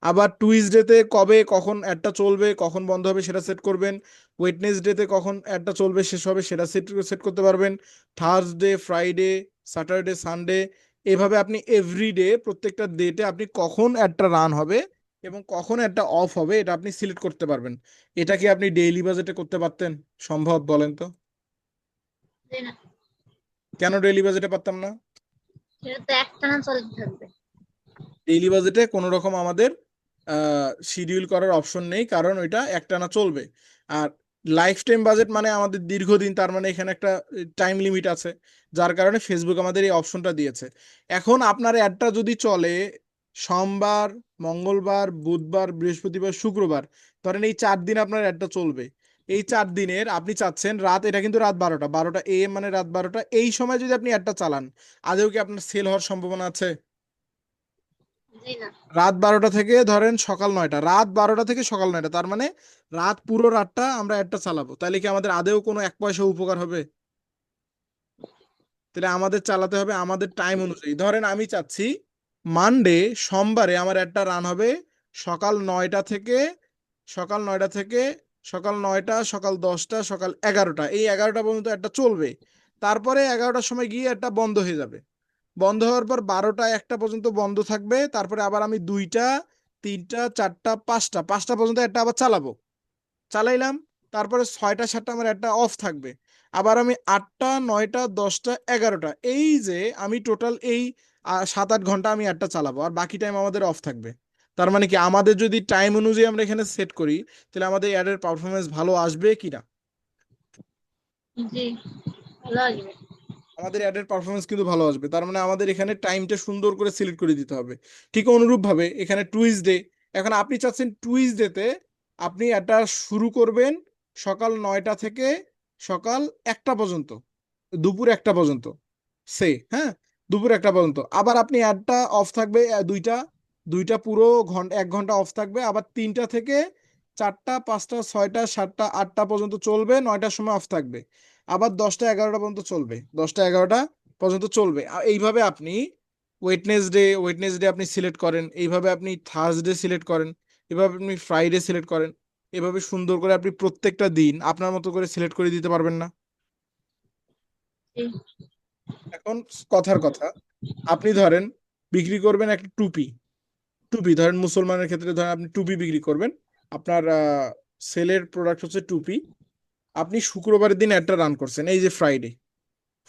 Speaker 1: আবার টুইসডেতে কবে কখন অ্যাডটা চলবে কখন বন্ধ হবে সেটা সেট করবেন। ওয়েডনেসডেতে কখন অ্যাডটা চলবে শেষ হবে সেটা সেট করতে পারবেন। থার্সডে, ফ্রাইডে, স্যাটারডে, সানডে, এভাবে আপনি এভরিডে প্রত্যেকটা ডেটে আপনি কখন অ্যাডটা রান হবে এবং কখন অ্যাডটা অফ হবে এটা আপনি সিলেক্ট করতে পারবেন। এটা কি আপনি ডেইলি বাজেটে করতে পারতেন? সম্ভব বলেন তো?
Speaker 3: জি না,
Speaker 1: কেন ডেইলি বাজেটে পারতাম না?
Speaker 3: সেটা তো একটানা চলতে থাকবে।
Speaker 1: ডেইলি বাজেটে কোনো রকম আমাদের শিডিউল করার অপশন নেই, কারণ ওইটা একটানা চলবে। আর লাইফ টাইম বাজেট মানে আমাদের দীর্ঘদিন, তার মানে এখানে একটা টাইম লিমিট আছে, যার কারণে ফেসবুক আমাদের এই অপশনটা দিয়েছে। এখন আপনার অ্যাডটা যদি চলে সোমবার, মঙ্গলবার, বুধবার, বৃহস্পতিবার, শুক্রবার, ধরেন এই 4 দিন আপনার অ্যাডটা চলবে। এই 4 দিনের আপনি চাচ্ছেন রাত, এটা কিন্তু রাত 12টা AM, মানে রাত 12টা, এই সময় যদি আপনি অ্যাডটা চালান আদৌ কি আপনার সেল হওয়ার সম্ভাবনা আছে?
Speaker 3: জি না,
Speaker 1: রাত 12টা থেকে ধরেন সকাল 9টা, রাত 12টা থেকে সকাল 9টা, তার মানে রাত পুরো রাতটা আমরা একটা চালাবো, তাহলে কি আমাদের আদেও কোনো 1 পয়সা উপকার হবে? তাহলে আমাদের চালাতে হবে আমাদের টাইম অনুযায়ী। ধরেন আমি চাচ্ছি মানডে, সোমবারে আমার একটা রান হবে সকাল 9টা থেকে, সকাল 9টা থেকে সকাল 9টা, সকাল 10টা, সকাল 11টা, এই 11টা পর্যন্ত একটা চলবে। তারপরে 11টার সময় গিয়ে একটা বন্ধ হয়ে যাবে। বন্ধ হওয়ার পর 12টা 1টা পর্যন্ত বন্ধ থাকবে। তারপরে আবার আমি 2টা, 3টা, 4টা, 5টা পর্যন্ত একটা আবার চালাবো, চালাইলাম। তারপরে 6টা 7টা আমার একটা অফ থাকবে। আবার আমি 8টা, 9টা, 10টা, 11টা, এই যে আমি টোটাল এই 7-8 ঘন্টা আমি একটা চালাবো, আর বাকি টাইম আমাদের অফ থাকবে। তার মানে কি আমাদের যদি টাইম অনুযায়ী আমরা এখানে সেট করি তাহলে আমাদের অ্যাডের পারফরমেন্স ভালো আসবে কিনা?
Speaker 3: জি ভালো আসবে।
Speaker 1: আমাদের অ্যাডের পারফরমেন্স কিন্তু ভালো আসবে। তার মানে আমাদের এখানে টাইমটা সুন্দর করে সিলেক্ট করে দিতে হবে। ঠিক অনুরূপ ভাবে এখানে টুইসডে, এখন আপনি চাচ্ছেন টুইসডেতে আপনি এটা শুরু করবেন সকাল 9টা থেকে সকাল 1টা পর্যন্ত, দুপুর 1টা পর্যন্ত, হ্যাঁ, দুপুর 1টা পর্যন্ত। আবার আপনি অ্যাডটা অফ থাকবে 2টা, 2টা পুরো ঘন্টা, 1 ঘন্টা অফ থাকবে। আবার 3টা থেকে 4টা, 5টা, 6টা, 7টা, 8টা পর্যন্ত চলবে, 9টার সময় অফ থাকবে। আবার 10টা, 11টা পর্যন্ত চলবে, 10টা, 11টা পর্যন্ত চলবে। এইভাবে আপনি ওয়েডনেসডে আপনি সিলেক্ট করেন, এইভাবে আপনি থার্সডে সিলেক্ট করেন, এভাবে আপনি ফ্রাইডে সিলেক্ট করেন। এভাবে সুন্দর করে আপনি প্রত্যেকটা দিন আপনার মতো করে সিলেক্ট করে দিতে পারবেন না?
Speaker 3: জি
Speaker 1: এখন কথার কথা, আপনি ধরেন বিক্রি করবেন একটা টুপি, টুপি ধরেন মুসলমানের ক্ষেত্রে ধরেন আপনি টুপি বিক্রি করবেন, আপনার সেলের প্রোডাক্ট হচ্ছে টুপি। আপনি শুক্রবারের দিন একটা রান করছেন, এই যে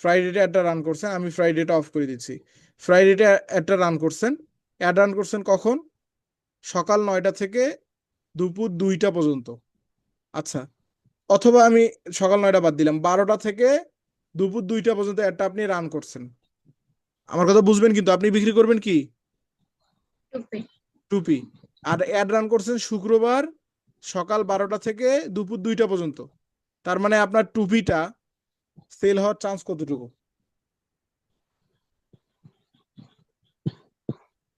Speaker 1: ফ্রাইডেটা একটা রান করছেন, আমি ফ্রাইডেটা অফ করে দিচ্ছি। ফ্রাইডেটা একটা রান করছেন, অ্যাড রান করছেন কখন? সকাল 9টা থেকে দুপুর 2টা পর্যন্ত। আচ্ছা, অথবা আমি সকাল 9টা বাদ দিলাম, 12টা থেকে দুপুর 2টা পর্যন্ত একটা আপনি রান করছেন। আমার কথা বুঝবেন, কিন্তু আপনি বিক্রি করবেন কি?
Speaker 3: টুপি।
Speaker 1: টুপি। আর অ্যাড রান করছেন শুক্রবার সকাল 12টা থেকে দুপুর 2টা পর্যন্ত। তার মানে আপনার টুপিটা সেল হওয়ার চান্স কতটুকু?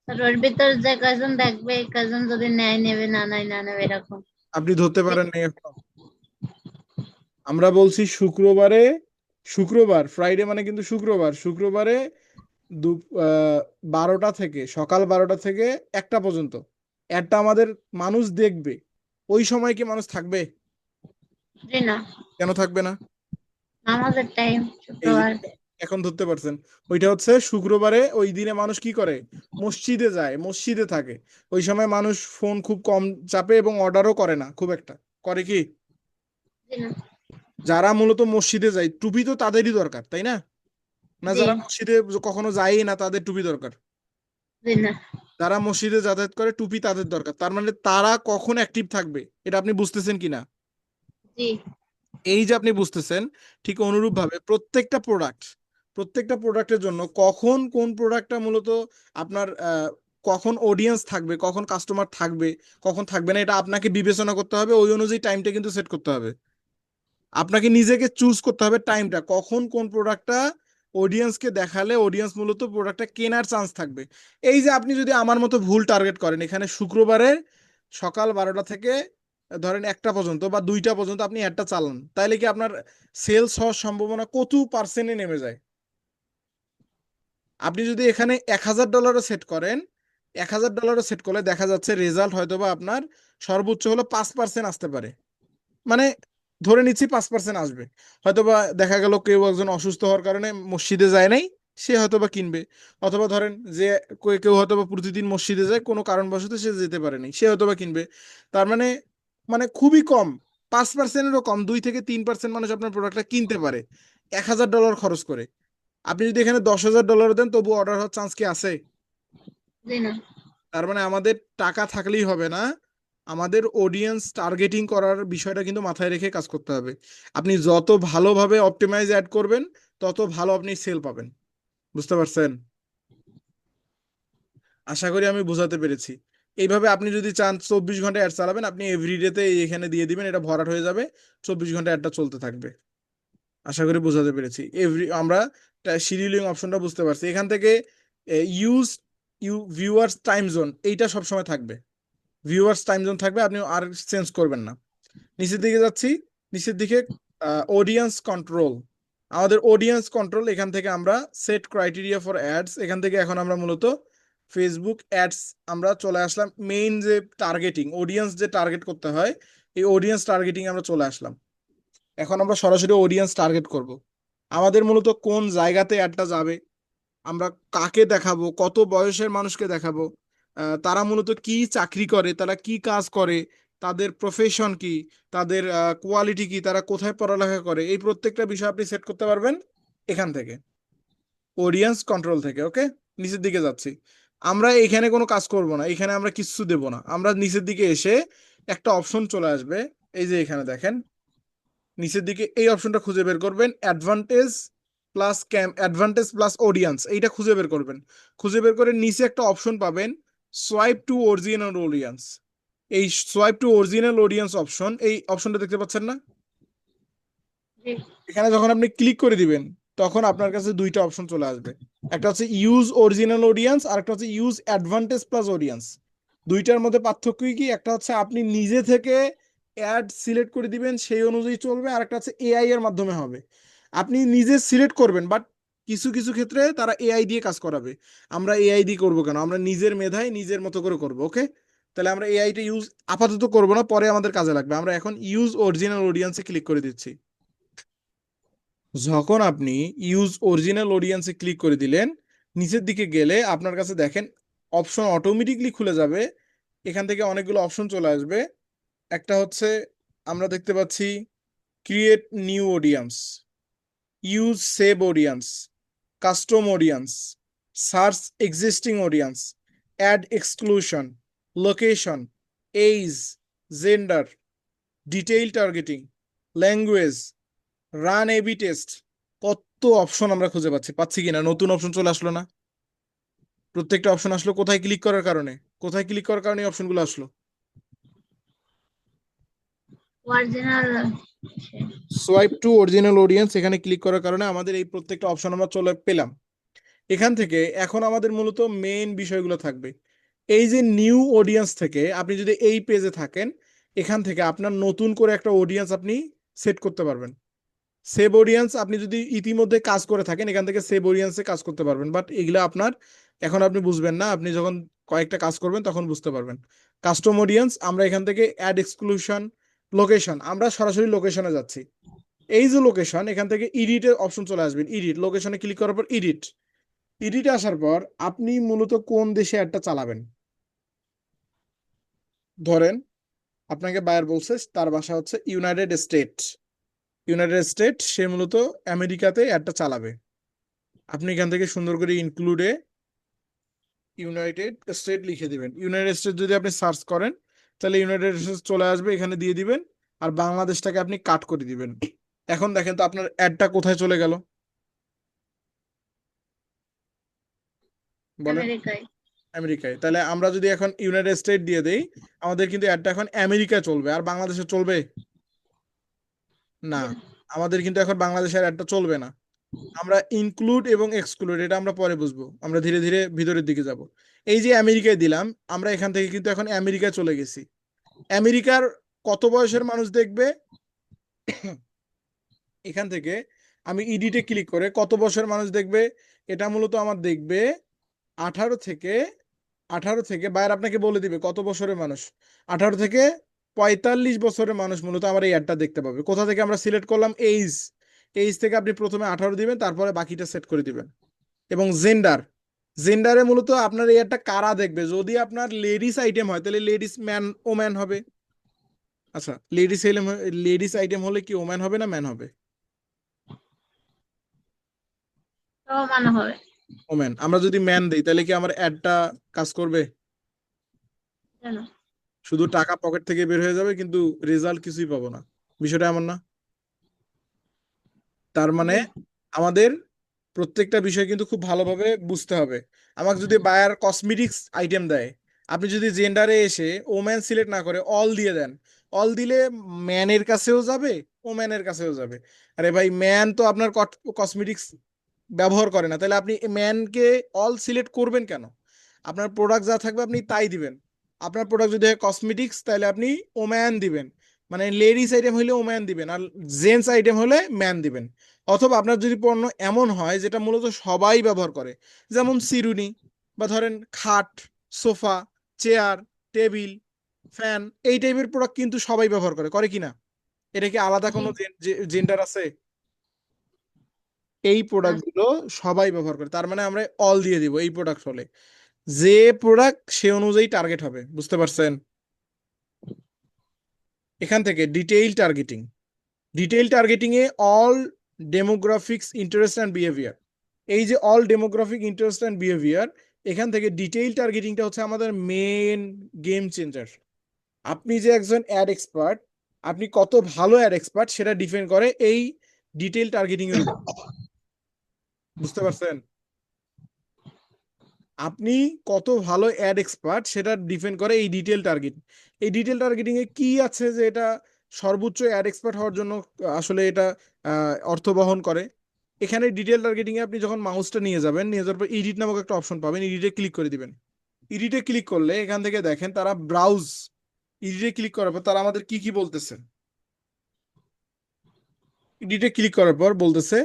Speaker 3: আর ওর ভিতর যে কয়জন দেখবে এই কয়জন যদি নেয় নেবে, না নেয় না নেবে, এরকম।
Speaker 1: আপনি ধরতে পারেন না এখন? আমরা বলছি শুক্রবার ফ্রাইডে মানে কিন্তু শুক্রবারে দু 12টা থেকে, সকাল 12টা থেকে 1টা পর্যন্ত একটা আমাদের মানুষ দেখবে। ওই সময় কি মানুষ থাকবে?
Speaker 3: জি না,
Speaker 1: কেন থাকবে না?
Speaker 3: নামাজের টাইম
Speaker 1: এই যে
Speaker 3: শুক্রবার।
Speaker 1: এখন ধরতে পারছেন, ওইটা হচ্ছে শুক্রবারে, ওই দিনে মানুষ কি করে? মসজিদে যায়, মসজিদে থাকে। ওই সময় মানুষ ফোন খুব কম চাপে এবং অর্ডারও করে না খুব একটা, করে কি?
Speaker 3: জি না।
Speaker 1: যারা মূলত মসজিদে যায় টুপি তো তাদেরই দরকার, তাই না? না
Speaker 3: জি
Speaker 1: যারা মসজিদে কখনো যায়ই না তাদের টুপি দরকার?
Speaker 3: জি না।
Speaker 1: যারা মসজিদে যাতায়াত করে টুপি তাদের দরকার। তার মানে তারা কখন অ্যাক্টিভ থাকবে এটা আপনি বুঝতেছেন কিনা?
Speaker 3: জি
Speaker 1: এই যে আপনি বুঝতেছেন, ঠিক অনুরূপ ভাবে প্রত্যেকটা প্রোডাক্টের জন্য কখন কোন প্রোডাক্টটা মূলত আপনার কখন অডিয়েন্স থাকবে, কখন কাস্টমার থাকবে, কখন থাকবে না, এটা আপনাকে বিবেচনা করতে হবে। ওই অনুযায়ী টাইমটা কিন্তু সেট করতে হবে। আপনাকে নিজেকে চুজ করতে হবে টাইমটা, কখন কোন প্রোডাক্টটা অডিয়েন্সকে দেখালে অডিয়েন্স মূলত প্রোডাক্টটা কেনার চান্স থাকবে। এই যে আপনি যদি আমার মতো ভুল টার্গেট করেন, এখানে শুক্রবারে সকাল 12টা থেকে ধরেন 1টা পর্যন্ত বা 2টা পর্যন্ত আপনি একটা চালান, তাহলে কি আপনার সেলস হওয়ার সম্ভাবনা কত পার্সেন্টে নেমে যায়? আপনি যদি এখানে $1000 সেট করেন $1000 সেট করলে দেখা যাচ্ছে রেজাল্ট হয়তোবা আপনার সর্বোচ্চ হলো 5% আসতে পারে। মানে ধরে নিচ্ছি 5% আসবে। হয়তোবা দেখা গেল কেউ একজন অসুস্থ হওয়ার কারণে মসজিদে যায় নাই, সে হয়তোবা কিনবে। অথবা ধরেন যে কেউ হয়তোবা প্রতিদিন মসজিদে যায়, কোনো কারণবশত সে যেতে পারেনি, সে হয়তোবা কিনবে। তার মানে মানে খুবই কম, 5%-এরও কম, 2 থেকে 3% মানুষ আপনার প্রোডাক্টটা কিনতে পারে $1000 খরচ করে। আপনি যদি এখানে $10,000 দেন তবু অর্ডার হওয়ার চান্স কি আছে?
Speaker 3: জি না।
Speaker 1: তার মানে আমাদের টাকা থাকলেই হবে না, আমাদের অডিয়েন্স টার্গেটিং করার বিষয়টা কিন্তু মাথায় রেখে কাজ করতে হবে। আপনি যত ভালোভাবে অপটিমাইজ অ্যাড করবেন তত ভালো আপনি সেল পাবেন। বুঝতে পারছেন? আশা করি আমি বোঝাতে পেরেছি। এইভাবে আপনি যদি চান 24 ঘন্টা অ্যাড চালাবেন, আপনি এভরিডেতে এখানে দিয়ে দিবেন, এটা ভরাট হয়ে যাবে, 24 ঘন্টা অ্যাডটা চলতে থাকবে। আশা করি বোঝাতে পেরেছি। আমরা শিডিউলিং অপশনটা বুঝতে পারছি। এখান থেকে ইউজ ভিউয়ার্স টাইম জোন, এইটা সবসময় থাকবে। ভিউয়ার্স টাইম জোন থাকবে, আপনি আর চেঞ্জ করবেন না। নিচের দিকে যাচ্ছি, নিচের দিকে অডিয়েন্স কন্ট্রোল। আমাদের অডিয়েন্স কন্ট্রোল, এখান থেকে আমরা সেট ক্রাইটেরিয়া ফর অ্যাডস, এখান থেকে এখন আমরা মূলত ফেসবুক অ্যাডস আমরা চলে আসলাম। মেইন যে টার্গেটিং, অডিয়েন্স যে টার্গেট করতে হয়, এই অডিয়েন্স টার্গেটিং আমরা চলে আসলাম। এখন আমরা সরাসরি অডিয়েন্স টার্গেট করব। আমাদের মূলত কোন জায়গাতে অ্যাডটা যাবে, আমরা কাকে দেখাবো, কত বয়সের মানুষকে দেখাবো, তারা মূলত কি চাকরি করে, তারা কি কাজ করে, তাদের প্রফেশন কি, তাদের কোয়ালিটি কি, তারা কোথায় পড়ালেখা করে, এই প্রত্যেকটা বিষয় আপনি সেট করতে পারবেন এখান থেকে, অডিয়েন্স কন্ট্রোল থেকে। ওকে, নিচের দিকে যাচ্ছি। আমরা এখানে কোনো কাজ করব না, এখানে আমরা কিচ্ছু দেব না। আমরা নিচের দিকে এসে একটা অপশন চলে আসবে, এই যে এখানে দেখেন নিচের দিকে এই অপশনটা খুঁজে বের করবেন, অ্যাডভান্টেজ প্লাস অডিয়েন্স, এইটা খুঁজে বের করবেন। খুঁজে বের করে নিচে একটা অপশন পাবেন, সোয়াইপ টু অরিজিনাল অডিয়েন্স। এই swipe to original audience option, এই অপশনটা দেখতে পাচ্ছেন না?
Speaker 3: জি।
Speaker 1: এখানে যখন আপনি ক্লিক করে দিবেন তখন আপনার কাছে দুইটা অপশন চলে আসবে, একটা হচ্ছে ইউজ অরিজিনাল অডিয়েন্স আর একটা হচ্ছে ইউজ অ্যাডভান্টেজ প্লাস অডিয়েন্স। দুইটার মধ্যে পার্থক্য কি? একটা হচ্ছে আপনি নিজে থেকে অ্যাড সিলেক্ট করে দিবেন, সেই অনুযায়ী চলবে, আর একটা হচ্ছে এআই এর মাধ্যমে হবে। আপনি নিজে সিলেক্ট করবেন, বাট কিছু কিছু ক্ষেত্রে তারা এআই দিয়ে কাজ করাবে। আমরা এআই দিয়ে করবো কেন? আমরা নিজের মেধায় নিজের মতো করে করবো। ওকে, তাহলে আমরা এআইটা ইউজ আপাতত করবো না, পরে আমাদের কাজে লাগবে। আমরা এখন ইউজ অরিজিনাল অডিয়েন্সে ক্লিক করে দিচ্ছি। যখন আপনি ইউজ অরিজিনাল অডিয়েন্সে ক্লিক করে দিলেন, নিচের দিকে গেলে আপনার কাছে দেখেন অপশন অটোমেটিকলি খুলে যাবে। এখান থেকে অনেকগুলো অপশন চলে আসবে। একটা হচ্ছে আমরা দেখতে পাচ্ছি create new audience, use save audience, custom audience, search existing audience, ad exclusion, location, age, gender, detail targeting, language, run AB test. কত অপশন আমরা খুঁজে পাচ্ছি কিনা? নতুন অপশন চলে আসলো না? প্রত্যেকটা অপশন আসলো কোথায় ক্লিক করার কারণে? কোথায় ক্লিক করার কারণে অপশনগুলো আসলো?
Speaker 3: Original.
Speaker 1: Swipe to original audience, এখানে ক্লিক করার কারণে আমাদের এই প্রত্যেকটা অপশন আমরা চলে পেলাম। এখান থেকে এখন আমাদের মূলত মেইন বিষয়গুলো থাকবে। এই যে নিউ অডিয়েন্স থেকে আপনি যদি এই পেজে থাকেন, এখান থেকে আপনার নতুন করে একটা অডিয়েন্স আপনি সেট করতে পারবেন। সেভ অডিয়েন্স আপনি যদি ইতিমধ্যে কাজ করে থাকেন, এখান থেকে সেভ অডিয়েন্সে কাজ করতে পারবেন, বাট এগুলো আপনার এখন আপনি বুঝবেন না, আপনি যখন কয়েকটা কাজ করবেন তখন বুঝতে পারবেন। কাস্টম অডিয়েন্স, আমরা এখান থেকে অ্যাড এক্সক্লুশন, লোকেশন, আমরা সরাসরি লোকেশনে যাচ্ছি। এই যে লোকেশন, এখান থেকে এডিটের অপশন চলে আসবেন, এডিট, লোকেশনে ক্লিক করার পর এডিট। এডিটে আসার পর আপনি মূলত কোন দেশে অ্যাডটা চালাবেন। ধরেন আপনাকে বায়ার বলছে তার বাসা হচ্ছে ইউনাইটেড স্টেট, সে মূলত আমেরিকাতে অ্যাডটা চালাবে। আপনি এখান থেকে সুন্দর করে ইনক্লুডে ইউনাইটেড স্টেট লিখে দিবেন। ইউনাইটেড স্টেট যদি আপনি সার্চ করেন তাহলে ইউনাইটেড স্টেট চলে আসবে, এখানে দিয়ে দিবেন, আর বাংলাদেশটাকে আপনি কাট করে দিবেন। এখন দেখেন তো আপনার অ্যাডটা কোথায় চলে গেল, বলেন?
Speaker 3: আমেরিকায়।
Speaker 1: আমেরিকায়। তাহলে আমরা যদি এখন ইউনাইটেড স্টেট দিয়ে দেই, আমাদের কিন্তু অ্যাডটা এখন আমেরিকায় চলবে, আর বাংলাদেশে চলবে না। আমাদের কিন্তু এখন বাংলাদেশের অ্যাডটা চলবে না। আমরা ইনক্লুড এবং এক্সক্লুড এটা আমরা পরে বুঝবো, আমরা ধীরে ধীরে ভিতরের দিকে যাব। এই যে আমেরিকায় দিলাম, আমরা এখান থেকে কিন্তু এখন আমেরিকায় চলে গেছি। আমেরিকার কত বয়সের মানুষ দেখবে? এখান থেকে আমি ইডিটে ক্লিক করে কত বছরের মানুষ দেখবে, এটা মূলত আমার দেখবে 18 থেকে 18 থেকে বায়ার আপনাকে বলে দিবে কত বছরের মানুষ। 18 থেকে 45 বছরের মানুষ মূলত আমার এই অ্যাডটা দেখতে পাবে। কোথা থেকে আমরা সিলেক্ট করলাম? এইজ। এইজ থেকে আপনি প্রথমে 18 দিবেন, তারপরে বাকিটা সেট করে দিবেন। এবং জেন্ডার, জেন্ডারে মূলত আপনার এই অ্যাডটা কারা দেখবে। যদি আপনার লেডিস আইটেম হয় তাহলে লেডিস ম্যান ওম্যান হবে। আচ্ছা, লেডিস আইটেম হলে কি ওম্যান হবে না ম্যান হবে?
Speaker 3: তো মানে হবে
Speaker 1: ওম্যান। আমরা যদি ম্যান দেই তাহলে কি আমার অ্যাডটা কাজ করবে?
Speaker 3: কেন?
Speaker 1: শুধু টাকা পকেট থেকে বের হয়ে যাবে, কিন্তু রেজাল্ট কিছুই পাবো না। বিষয়টা এমন না? তার মানে
Speaker 3: জি।
Speaker 1: আমাদের প্রত্যেকটা বিষয় কিন্তু খুব ভালোভাবে বুঝতে হবে। আমাকে যদি বায়ার কসমেটিক্স আইটেম দেয়, আপনি যদি জেন্ডারে এসে ওম্যান সিলেক্ট না করে অল দিয়ে দেন, অল দিলে ম্যানের কাছেও যাবে, ওম্যানের কাছেও যাবে। আরে ভাই, ম্যান তো আপনার কসমেটিক্স ব্যবহার করে না, তাহলে আপনি ম্যানকে অল সিলেক্ট করবেন কেন? আপনার প্রোডাক্ট যা থাকবে আপনি তাই দিবেন। আপনার প্রোডাক্ট যদি হয় কসমেটিক্স, তাহলে আপনি ওম্যান দিবেন, মানে লেডিস আইটেম হলে ওম্যান দিবেন, আর জেন্টস আইটেম হলে ম্যান দিবেন। অথবা আপনার যদি পণ্য এমন হয় যেটা মূলত সবাই ব্যবহার করে, যেমন চিরুনি, বা ধরেন খাট, সোফা, চেয়ার, টেবিল, ফ্যান, এই টাইপের প্রোডাক্ট কিন্তু সবাই ব্যবহার করে, করে কিনা? এটা কি আলাদা
Speaker 3: জি।
Speaker 1: কোনো জেন্ডার আছে? এই
Speaker 3: না।
Speaker 1: প্রোডাক্টগুলো সবাই ব্যবহার করে, তার মানে আমরা অল দিয়ে দিব এই প্রোডাক্ট হলে। যে প্রোডাক্ট সে অনুযায়ী টার্গেট হবে, বুঝতে পারছেন? এখান থেকে detail targeting. Detail targeting a all demographics, interest and behaviour. এই যে all demographic, interest and behaviour, এখান থেকে ডিটেইল টার্গেটিংটা হচ্ছে আমাদের মেন গেম চেঞ্জার। আপনি যে একজন অ্যাড এক্সপার্ট, আপনি কত ভালো অ্যাড এক্সপার্ট সেটা ডিপেন্ড করে এই ডিটেইল টার্গেটিং এর উপর। বুঝতে পারছেন? আপনি কত ভালো অ্যাড এক্সপার্ট সেটা ডিপেন্ড করে এই ডিটেল টার্গেট। এই ডিটেল টার্গেটিং এ কি আছে যে এটা সর্বোচ্চ অ্যাড এক্সপার্ট হওয়ার জন্য আসলে এটা অর্থ বহন করে। এখানে ডিটেল টার্গেটিং এ আপনি যখন মাউসটা নিয়ে যাবেন, নিয়ে যাওয়ার পর এডিট নামক একটা অপশন পাবেন, এডিটে ক্লিক করে দিবেন। এডিটে ক্লিক করলে এখান থেকে দেখেন তারা ব্রাউজ, এডিটে ক্লিক করার পর তারা আমাদের কি কি বলতেছে। এডিটে ক্লিক করার পর বলতেছে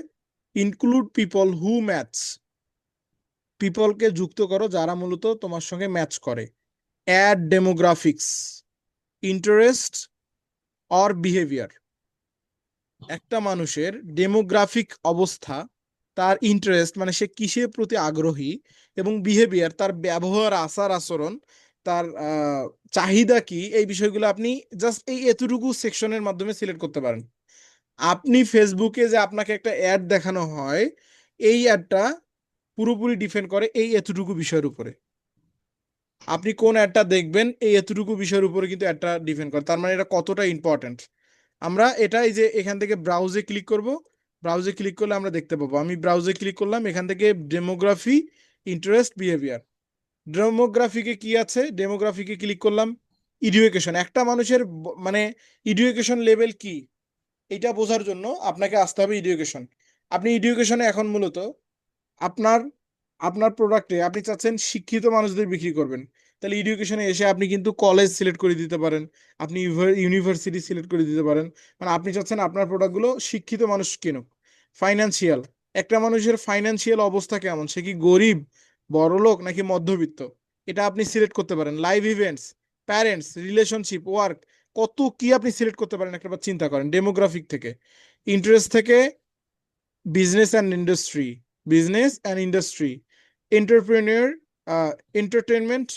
Speaker 1: ইনক্লুড পিপল হু ম্যাচ, পিপলকে যুক্ত করো যারা মূলত তোমার সঙ্গে ম্যাচ করে। Add demographics, interest or behaviour. একটা মানুষের ডেমোগ্রাফিক অবস্থা, তার ইন্টারেস্ট মানে সে কিসের প্রতি আগ্রহী, এবং বিহেভিয়ার তার ব্যবহার, আচার আচরণ, তার চাহিদা কি, এই বিষয়গুলো আপনি জাস্ট এই এতটুকু সেকশনের মাধ্যমে সিলেক্ট করতে পারেন। আপনি ফেসবুকে যে আপনাকে একটা অ্যাড দেখানো হয়, এই অ্যাডটা পুরোপুরি ডিপেন্ড করে এই এতটুকু বিষয়ের উপরে। আপনি কোন অ্যাডটা দেখবেন এই এতটুকু বিষয়ের উপরে কিন্তু অ্যাডটা ডিপেন্ড করে। তার মানে এটা কতটা ইম্পর্টেন্ট। আমরা এটাই যে এখান থেকে ব্রাউজে ক্লিক করব, ব্রাউজে ক্লিক করলে আমরা দেখতে পাবো। আমি ব্রাউজে ক্লিক করলাম, এখান থেকে ডেমোগ্রাফি, ইন্টারেস্ট, বিহেভিয়ার। ডেমোগ্রাফিকে কি আছে, ডেমোগ্রাফিকে ক্লিক করলাম। এডুকেশন, একটা মানুষের মানে এডুকেশন লেভেল কি, এটা বোঝার জন্য আপনাকে আসতে হবে এডুকেশন। আপনি এডুকেশনে এখন মূলত আপনার আপনার প্রোডাক্টে আপনি চাচ্ছেন শিক্ষিত মানুষদের বিক্রি করবেন, তাহলে এডুকেশনে এসে আপনি কিন্তু কলেজ সিলেক্ট করে দিতে পারেন, আপনি ইউনিভার্সিটি সিলেক্ট করে দিতে পারেন। মানে আপনি চাচ্ছেন আপনার প্রোডাক্টগুলো শিক্ষিত মানুষ কিনুক। ফাইন্যান্সিয়াল, একটা মানুষের ফাইন্যান্সিয়াল অবস্থা কেমন, সে কি গরিব, বড়লোক, নাকি মধ্যবিত্ত, এটা আপনি সিলেক্ট করতে পারেন। Live events, parents, relationship, work, কত কি আপনি সিলেক্ট করতে পারেন একবার চিন্তা করেন। ডেমোগ্রাফিক থেকে, ইন্টারেস্ট থেকে business and industry, business and industry, entrepreneur, entertainment,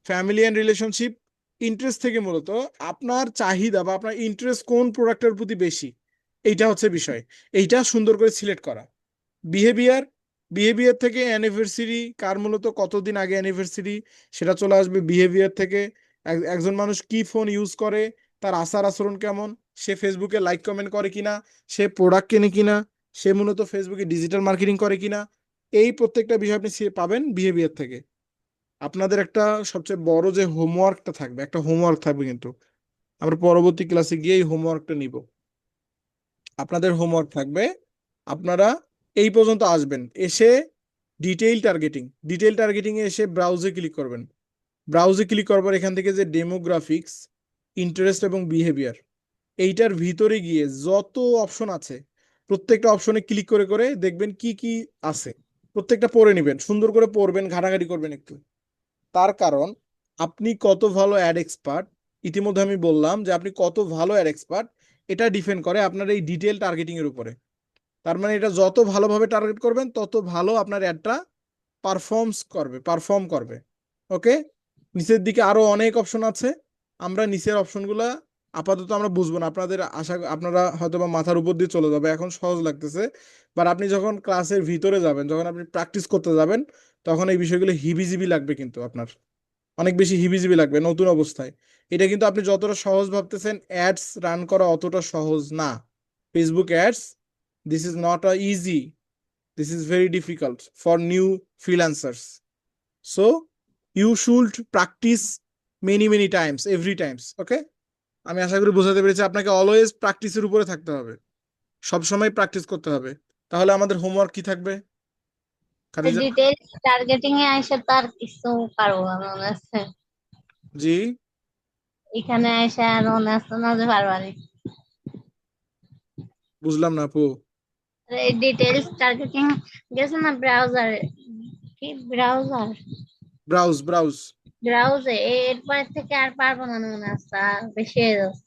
Speaker 1: family and relationship. Interest থেকে মূলত আপনার চাহিদা বা আপনার ইন্টারেস্ট কোন প্রোডাক্টের প্রতি বেশি, এইটা হচ্ছে বিষয়। এইটা সুন্দর করে সিলেক্ট করা। বিহেভিয়ার, বিহেভিয়ার থেকে অ্যানিভার্সারি, কার মূলত কতদিন আগে অ্যানিভার্সারি, সেটা চলে আসবে বিহেভিয়ার থেকে। একজন মানুষ কি ফোন ইউজ করে, তার আচার আচরণ কেমন, সে ফেসবুকে লাইক কমেন্ট করে কিনা, সে প্রোডাক্ট কেনে কিনা, সে মূলত ফেসবুকে ডিজিটাল মার্কেটিং করে কিনা, এই প্রত্যেকটা বিষয় আপনি পাবেন বিহেভিয়ার থেকে। আপনাদের একটা সবচেয়ে বড় যে হোমওয়ার্কটা থাকবে, একটা হোমওয়ার্ক থাকবে, কিন্তু আমরা পরবর্তী ক্লাসে গিয়ে এই হোমওয়ার্কটা নিব। আপনাদের হোমওয়ার্ক থাকবে, আপনারা এই পর্যন্ত আসবেন, এসে detail targeting, detail targeting a এসে ব্রাউজে ক্লিক করবেন। ব্রাউজে ক্লিক করার পর এখান থেকে যে ডেমোগ্রাফিক্স, ইন্টারেস্ট এবং বিহেভিয়ার, এইটার ভিতরে গিয়ে যত অপশন আছে প্রত্যেকটা অপশনে ক্লিক করে করে দেখবেন কি কি আছে, প্রত্যেকটা পড়ে নেবেন, সুন্দর করে পড়বেন, ঘাটাঘাটি করবেন একটু। তার কারণ আপনি কত ভালো অ্যাড এক্সপার্ট, ইতিমধ্যে আমি বললাম যে আপনি কত ভালো অ্যাড এক্সপার্ট, এটা ডিপেন্ড করে আপনার এই ডিটেল টার্গেটিং এর উপরে। তার মানে এটা যত ভালোভাবে টার্গেট করবেন তত ভালো আপনার অ্যাডটা পারফর্ম করবে। ওকে, নিচের দিকে আরো অনেক অপশন আছে, আমরা নিচের অপশনগুলো আপাতত আমরা বুঝবো না, আপনাদের আশা আপনারা হয়তো বা মাথার উপর দিয়ে চলে যাবে, এখন সহজ লাগতেছে, বাট আপনি যখন ক্লাসের ভিতরে যাবেন, যখন আপনি প্র্যাকটিস করতে যাবেন, তখন এই বিষয়গুলো হিবিজিবি লাগবে, কিন্তু আপনার অনেক বেশি হিবিজিবি লাগবে নতুন অবস্থায়। এটা কিন্তু আপনি যতটা সহজ ভাবতেছেন, অ্যাডস রান করা অতটা সহজ না। Facebook ads, this is not a easy, this is very difficult for new freelancers, so you should practice many times, every times. Okay, আমি আশা করি বোঝাতে পেরেছি। আপনাকে অলওয়েজ প্র্যাকটিসের উপরে থাকতে হবে, সব সময় প্র্যাকটিস করতে হবে। তাহলে আমাদের হোমওয়ার্ক কি থাকবে খাদিজা?
Speaker 3: ডিটেইলস টার্গেটিং এ এসে তো আর কিছু পারবো না মনে আছে।
Speaker 1: জি,
Speaker 3: এখানে এসে আর মনে আছে না যে পারবানি।
Speaker 1: বুঝলাম না আপু।
Speaker 3: এই ডিটেইলস টার্গেটিং গেছে না ব্রাউজারে, কি ব্রাউজার,
Speaker 1: ব্রাউজ।
Speaker 3: ব্রাউজে এরপর থেকে আর পারবো না মনে আছে, আর বেশি হয়ে যাচ্ছে।